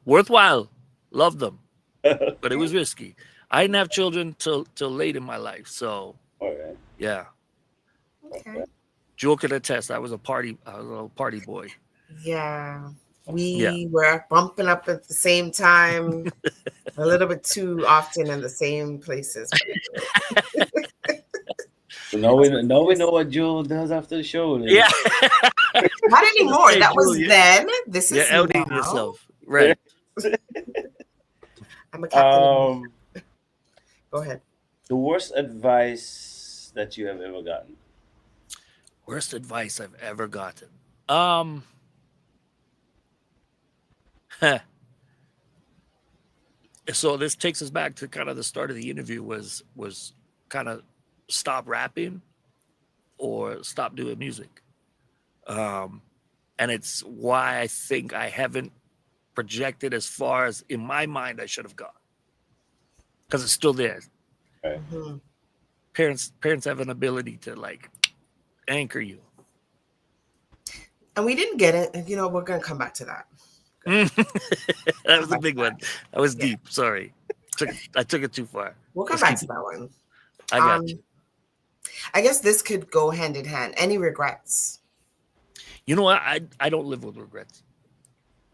Worthwhile. Love them, but it was risky. I didn't have children till late in my life, so yeah. Okay. Jewel could attest. I was a party boy. Yeah. We were bumping up at the same time, a little bit too often in the same places. Now we know what Jewel does after the show. Yeah. Not anymore. That was then. This is outing now. Yourself. Right. I'm a captain. Go ahead. The worst advice that you have ever gotten. Worst advice I've ever gotten. So this takes us back to kind of the start of the interview was kind of stop rapping or stop doing music. And it's why I think I haven't projected as far as in my mind I should have gone. Because it's still there. Right. Mm-hmm. Parents have an ability to like anchor you. And we didn't get it. You know, we're gonna come back to that. That was a big one. That was deep. Sorry. I took it too far. We'll come back to that one. I got you. I guess this could go hand in hand. Any regrets? You know what? I don't live with regrets.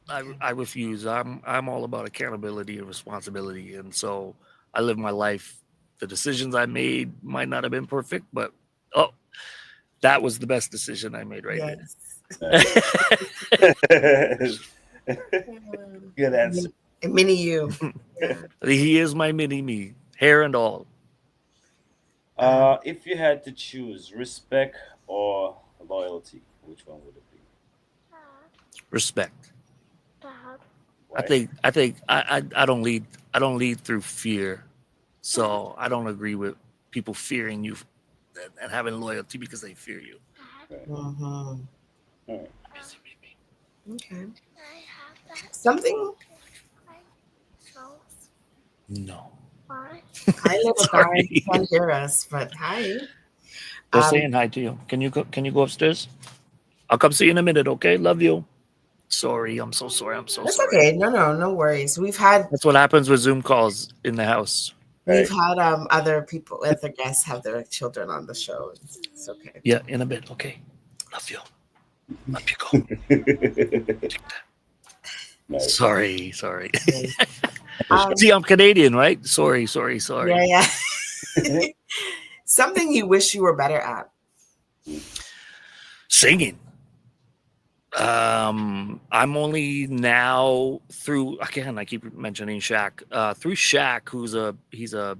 I refuse. I'm all about accountability and responsibility. And so I live my life. The decisions I made might not have been perfect, but that was the best decision I made right there. Good answer. Mini you. He is my mini me, hair and all. If you had to choose respect or loyalty, which one would it be? Respect. Why? I think I don't lead through fear. So I don't agree with people fearing you and having loyalty because they fear you. Mm-hmm. Alright. Okay. Something. No. Hi, little guy. You can't hear us, but hi. They're saying hi to you. Can you go upstairs? I'll come see you in a minute, okay? Love you. Sorry, I'm so sorry. I'm so That's sorry. okay. No worries. That's what happens with Zoom calls in the house. We've had other guests have their children on the show. It's okay. Yeah, in a bit. Okay. Love you. Up you go. Nice. Sorry. Um, See, I'm Canadian, right? Sorry. Yeah. Something you wish you were better at. Singing. I'm only now through, again, I keep mentioning Shaq. Through Shaq, he's a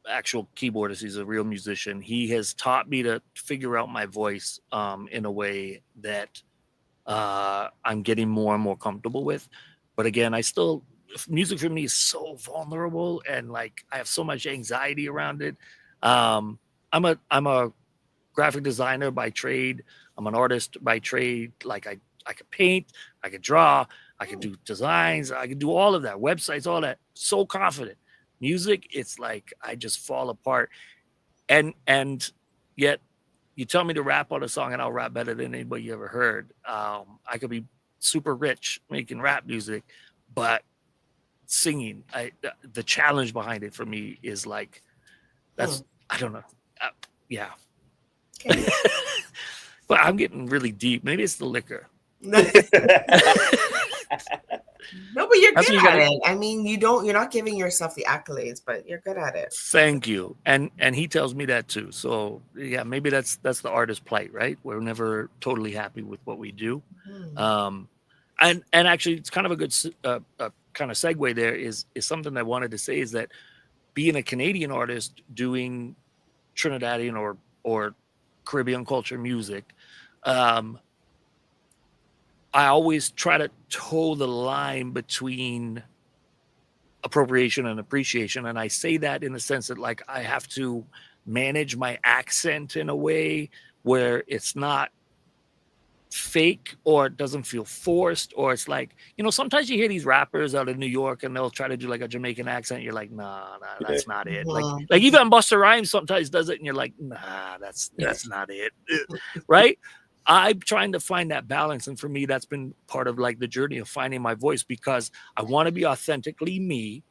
actual keyboardist, he's a real musician. He has taught me to figure out my voice in a way that I'm getting more and more comfortable with. But again, music for me is so vulnerable, and like I have so much anxiety around it. I'm a graphic designer by trade. I'm an artist by trade. Like I could paint, I could draw, I could do designs, I could do all of that, websites, all that. So confident. Music, it's like I just fall apart. And yet you tell me to rap on a song and I'll rap better than anybody you ever heard. I could be super rich making rap music, but singing, the challenge behind it for me is like, that's, I don't know. Yeah. Okay. But I'm getting really deep. Maybe it's the liquor. No, but you're good at it. I mean, you're not giving yourself the accolades, but you're good at it. Thank you. And he tells me that too. So yeah, maybe that's the artist's plight, right? We're never totally happy with what we do. And actually it's kind of a good kind of segue there is something I wanted to say is that being a Canadian artist doing Trinidadian or Caribbean culture music, I always try to toe the line between appropriation and appreciation. And I say that in the sense that like I have to manage my accent in a way where it's not fake or it doesn't feel forced, or it's like, sometimes you hear these rappers out of New York and they'll try to do like a Jamaican accent. You're like, nah, that's not it. Like even Busta Rhymes sometimes does it and you're like, nah, that's not it. Right? I'm trying to find that balance. And for me, that's been part of like the journey of finding my voice, because I want to be authentically me.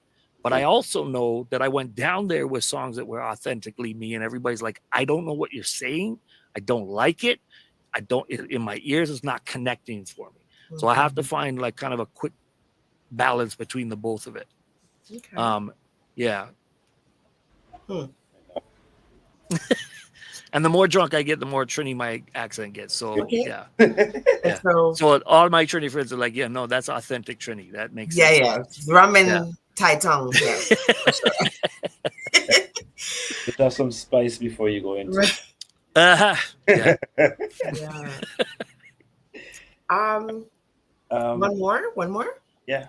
But I also know that I went down there with songs that were authentically me. And everybody's like, I don't know what you're saying. I don't like it. In my ears, it's not connecting for me. So I have to find like kind of a quick balance between the both of it. Okay. Yeah. And the more drunk I get, the more Trini my accent gets. So yeah. So all my Trini friends are like, yeah, no, that's authentic Trini. That makes sense. Yeah. Rum and Thai tongue. Yeah. Put out some spice before you go into it. Yeah. One more. Yeah.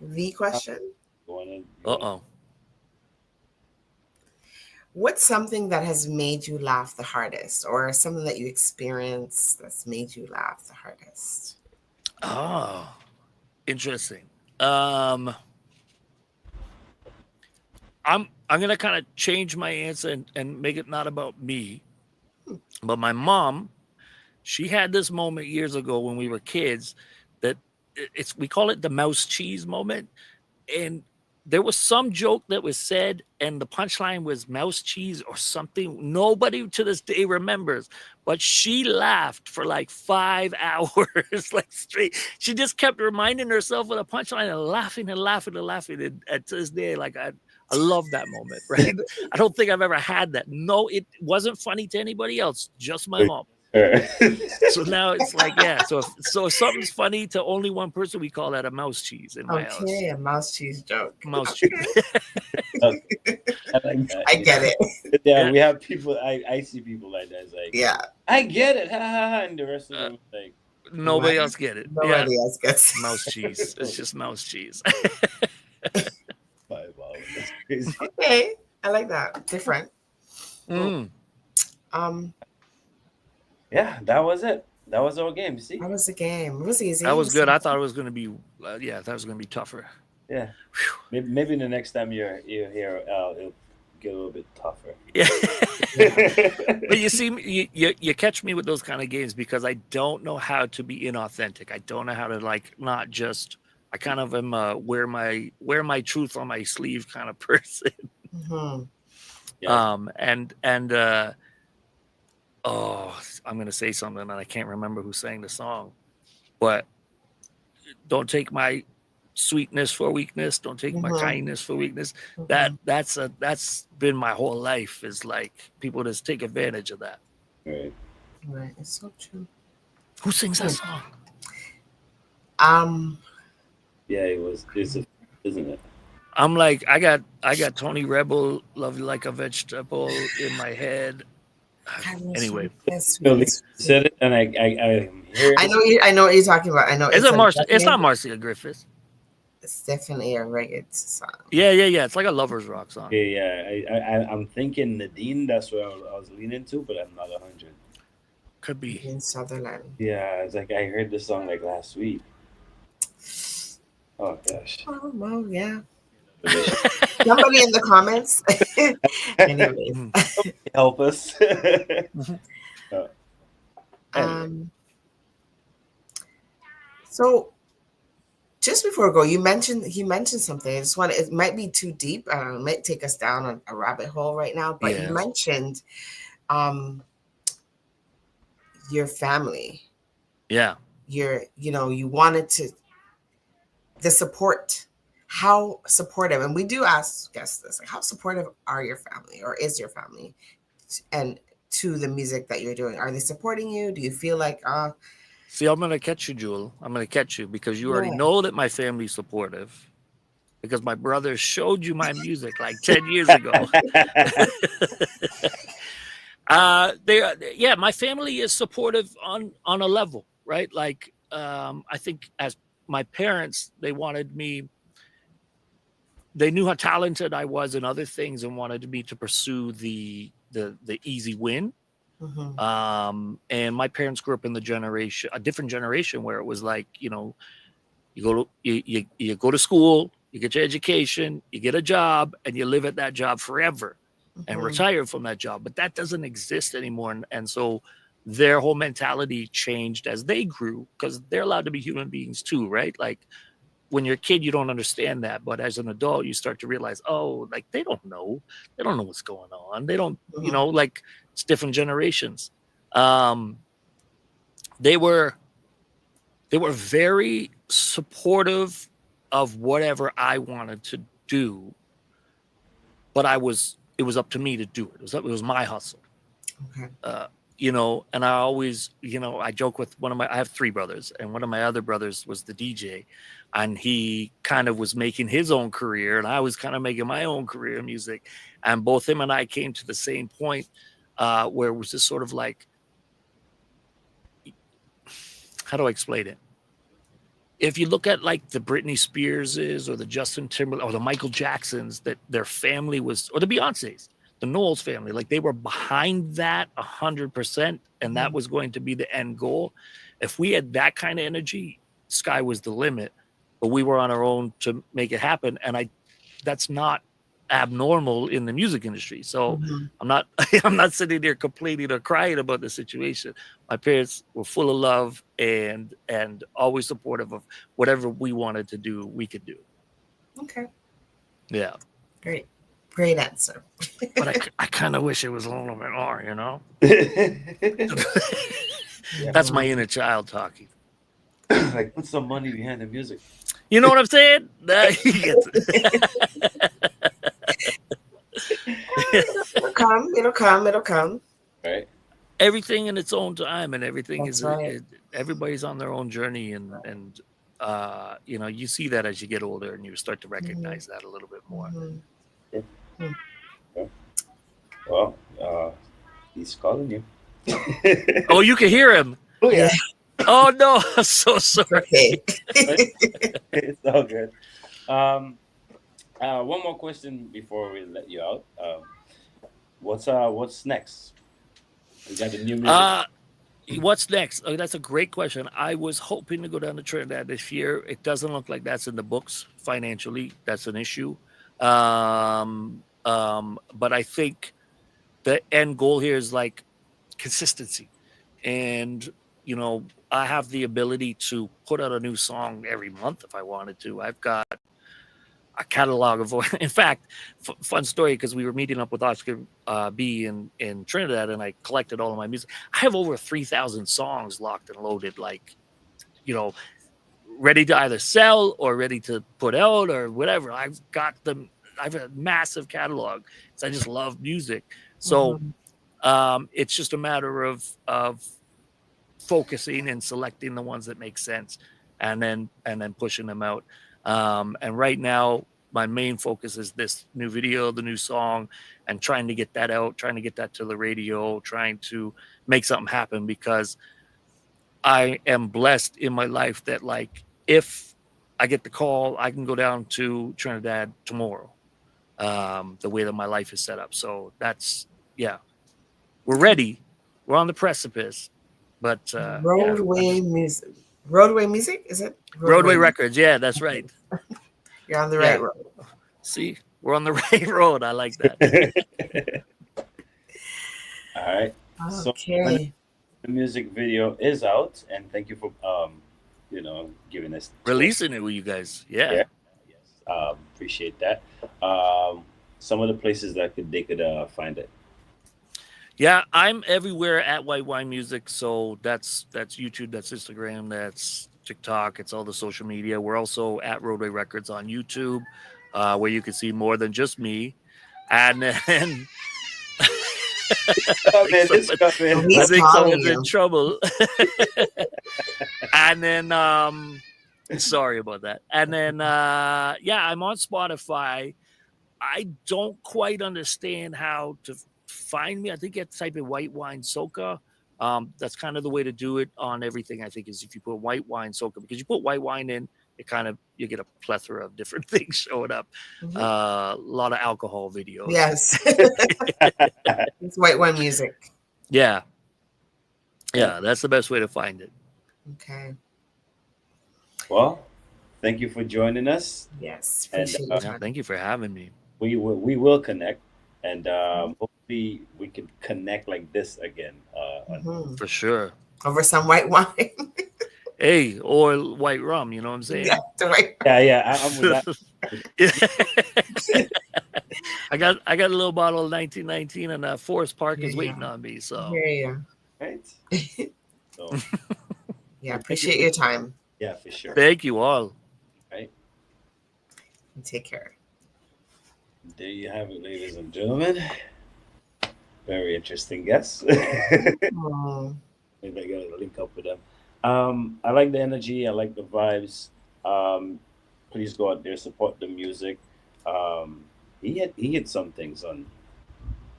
The question. Uh-oh. What's something that has made you laugh the hardest, or something that you experienced that's made you laugh the hardest? Oh, interesting. I'm gonna kind of change my answer and make it not about me. But my mom, she had this moment years ago when we were kids that we call it the mouse cheese moment. And there was some joke that was said and the punchline was mouse cheese or something. Nobody to this day remembers, but she laughed for like 5 hours, like straight. She just kept reminding herself of the punchline and laughing and laughing and laughing. And to this day, like I love that moment, right? I don't think I've ever had that. No, it wasn't funny to anybody else, just my mom. So now it's like, yeah. So if something's funny to only one person, we call that a mouse cheese in my house. Okay, a mouse cheese joke. Mouse cheese. I like that. I get it. Yeah, we have people. I see people like that. It's like, Yeah, I get it, ha ha ha, and the rest of them like Nobody else get it. Nobody else gets it. Mouse cheese. It's just mouse cheese. 5 hours. That's crazy. Okay, I like that. Different. Mm. Yeah, that was it. That was our game. You see, That was the game. It was easy. That was good. I thought it was going to be, I thought it was going to be tougher. yeah. Maybe the next time you're here, it'll get a little bit tougher. Yeah. But you see, you catch me with those kind of games because I don't know how to be inauthentic. I don't know how to like not just. I kind of am wear my truth on my sleeve kind of person. Mm-hmm. Yeah. I'm gonna say something and I can't remember who sang the song, but don't take my sweetness for weakness. Don't take my kindness for weakness. That's been my whole life. Is like people just take advantage of that. Right. Right. It's so true. Who sings that song? Yeah, it's isn't it? I'm like, I got Tony Rebel, Love You Like a Vegetable in my head. Anyway, You said it, and I hear it. I know what you're talking about. I know. Is it Marcia? It's not Marcia Griffiths. It's definitely a reggae song. Yeah. It's like a lovers rock song. Yeah. I'm thinking Nadine. That's what I was leaning to, but I'm not 100. Could be in Sutherland. Yeah, it's like I heard this song like last week. Oh gosh. Oh well, yeah. Somebody in the comments. Anyways. Help us. So just before we go, he mentioned something. I just want it might be too deep. It might take us down a rabbit hole right now, but you mentioned your family. Yeah. You wanted to the support. How supportive, and we do ask guests this, like, how supportive are your family or is your family and to the music that you're doing? Are they supporting you? Do you feel like See, I'm gonna catch you, Jewel. I'm gonna catch you because you already know that my family's supportive. Because my brother showed you my music like 10 years ago. My family is supportive on a level, right? Like I think as my parents, they wanted me. They knew how talented I was in other things and wanted me to pursue the easy win. Mm-hmm. And my parents grew up in a different generation where it was like, you go to school, you get your education, you get a job, and you live at that job forever and retire from that job. But that doesn't exist anymore. And so their whole mentality changed as they grew because they're allowed to be human beings too, right? Like, when you're a kid, you don't understand that. But as an adult, you start to realize, like they don't know what's going on. They don't, like it's different generations. They were very supportive of whatever I wanted to do, but it was up to me to do it. It was my hustle. Okay. And I always, I joke with I have 3 brothers, and one of my other brothers was the DJ, and he kind of was making his own career, and I was kind of making my own career in music. And both him and I came to the same point where it was just sort of like, how do I explain it? If you look at like the Britney Spearses or the Justin Timberlake or the Michael Jacksons, that their family was, or the Beyoncés, the Knowles family, like they were behind that 100%, and that was going to be the end goal. If we had that kind of energy, sky was the limit, but we were on our own to make it happen. And that's not abnormal in the music industry. So I'm not sitting there complaining or crying about the situation. My parents were full of love and always supportive of whatever we wanted to do, we could do. Okay. Yeah. Great answer. But I kind of wish it was a little bit more, That's my inner child talking. Like, put some money behind the music. You know what I'm saying? It'll come. Right. Everything in its own time, and everything That's right. Everybody's on their own journey, and you see that as you get older and you start to recognize that a little bit more. Well, he's calling you. Oh, you can hear him. Oh yeah. Oh no, I'm so sorry. It's all good. One more question before we let you out. What's next? We got the new music. What's next? Oh, that's a great question. I was hoping to go down to Trinidad this year. It doesn't look like that's in the books financially. That's an issue. But I think the end goal here is like consistency. And, you know, I have the ability to put out a new song every month if I wanted to. I've got a catalog of, in fact, fun story, because we were meeting up with Oscar B in Trinidad, and I collected all of my music. I have over 3,000 songs locked and loaded, like, you know, ready to either sell or ready to put out or whatever. I've got them. I have a massive catalog because I just love music. So it's just a matter of focusing and selecting the ones that make sense, and then pushing them out. And right now, my main focus is this new video, the new song, and trying to get that out, trying to get that to the radio, trying to make something happen, because I am blessed in my life that, like, if I get the call, I can go down to Trinidad tomorrow, the way that my life is set up. So that's, yeah, we're ready. We're on the precipice, but Roadway music. Roadway music, is it? Roadway Records. Yeah, that's right. You're on the right road. See, we're on the right road. I like that. All right. Okay. So the music video is out, and thank you for giving us releasing it with you guys. Yeah. Yes. Appreciate that. Some of the places that they could find it. Yeah, I'm everywhere at White Wine Music. So that's YouTube, that's Instagram, that's TikTok, it's all the social media. We're also at Roadway Records on YouTube, where you can see more than just me. And then I think someone's in trouble. And then sorry about that. And then I'm on Spotify. I don't quite understand how to find me. I think you have to type in White Wine Soca. That's kind of the way to do it on everything, I think, is if you put White Wine Soca, because you put white wine in, you get a plethora of different things showing up. A lot of alcohol videos. Yes. It's White Wine Music. Yeah, that's the best way to find it. Okay. Well, thank you for joining us. Yes. Thank you for having me. We will connect, and hopefully we can connect like this again. For sure. Over some white wine. Hey, or white rum, you know what I'm saying? Yeah, I'm with that. I got a little bottle of 1919, and Forest Park is waiting on me. So right. So appreciate your time. Yeah, for sure. Thank you all. Right. And take care. There you have it, ladies and gentlemen. Very interesting guests. Maybe I gotta link up with them. I like the energy. I like the vibes. Please go out there, support the music. He hit some things on,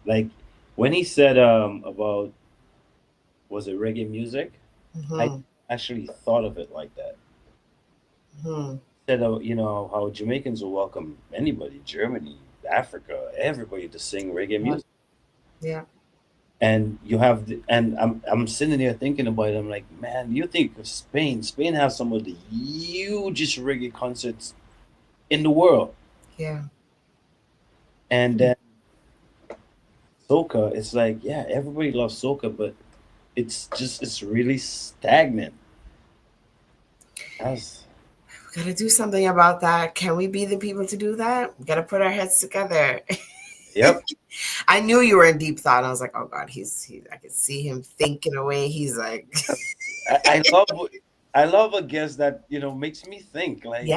like when he said about, was it reggae music? I actually thought of it like that. Said how Jamaicans will welcome anybody, Germany, Africa, everybody to sing reggae music. Yeah. And you have I'm sitting there thinking about it. I'm like, man, you think of Spain has some of the hugest reggae concerts in the world. Yeah. And then soca, it's like, yeah, everybody loves soca, but it's really stagnant. We gotta do something about that. Can we be the people to do that? We gotta put our heads together. Yep. I knew you were in deep thought. I was like, oh God, I could see him thinking away. He's like, I love a guest that makes me think. Like,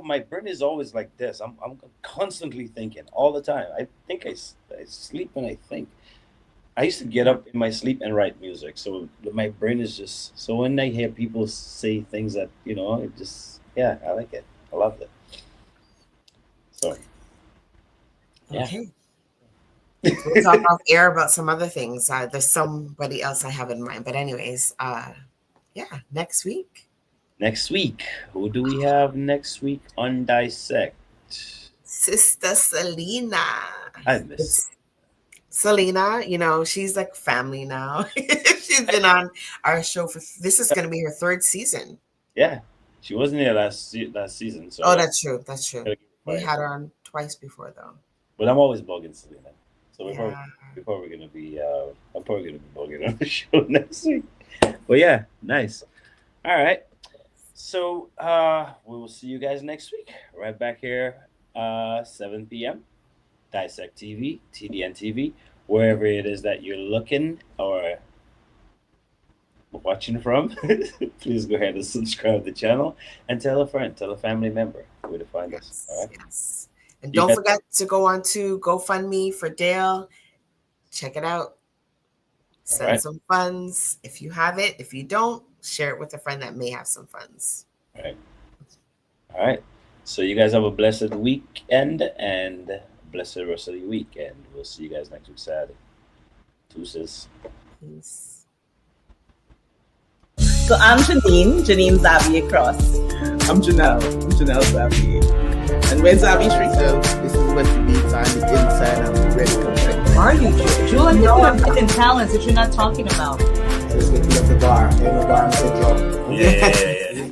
my brain is always like this. I'm constantly thinking all the time. I think I sleep when I think. I used to get up in my sleep and write music, so my brain is just. So when I hear people say things that it just I like it. I love it. So. Okay. We'll talk off air about some other things. There's somebody else I have in mind. But anyways, next week. Next week. Who do we have next week on Dissect? Sister Selena. I miss Selena, she's like family now. She's been on our show this is going to be her 3rd season. Yeah. She wasn't here last season. So that's true. That's true. We had her on twice before, though. But I'm always bugging Selena. So we're probably going to be, I'm probably going to be bugging on the show next week. But yeah, nice. All right. So we will see you guys next week. Right back here, 7 p.m. Dissect TV, TDN TV, wherever it is that you're looking or watching from. Please go ahead and subscribe to the channel and tell a friend, tell a family member where to find us. All right. Yes. And don't forget to go on to GoFundMe for Dale. Check it out. Send some funds if you have it. If you don't, share it with a friend that may have some funds. All right. So you guys have a blessed weekend and blessed rest of the week. And we'll see you guys next week Saturday. Deuces. Peace. So I'm Janine Xavier Cross. I'm Janelle Xavier. And where's Xavier Street? So this is what you need on the inside and ready to Are you, Jewel? You have hidden talents that you're not talking about. Let's get to the bar. Ain't no bar, Mr. Joe. Yeah.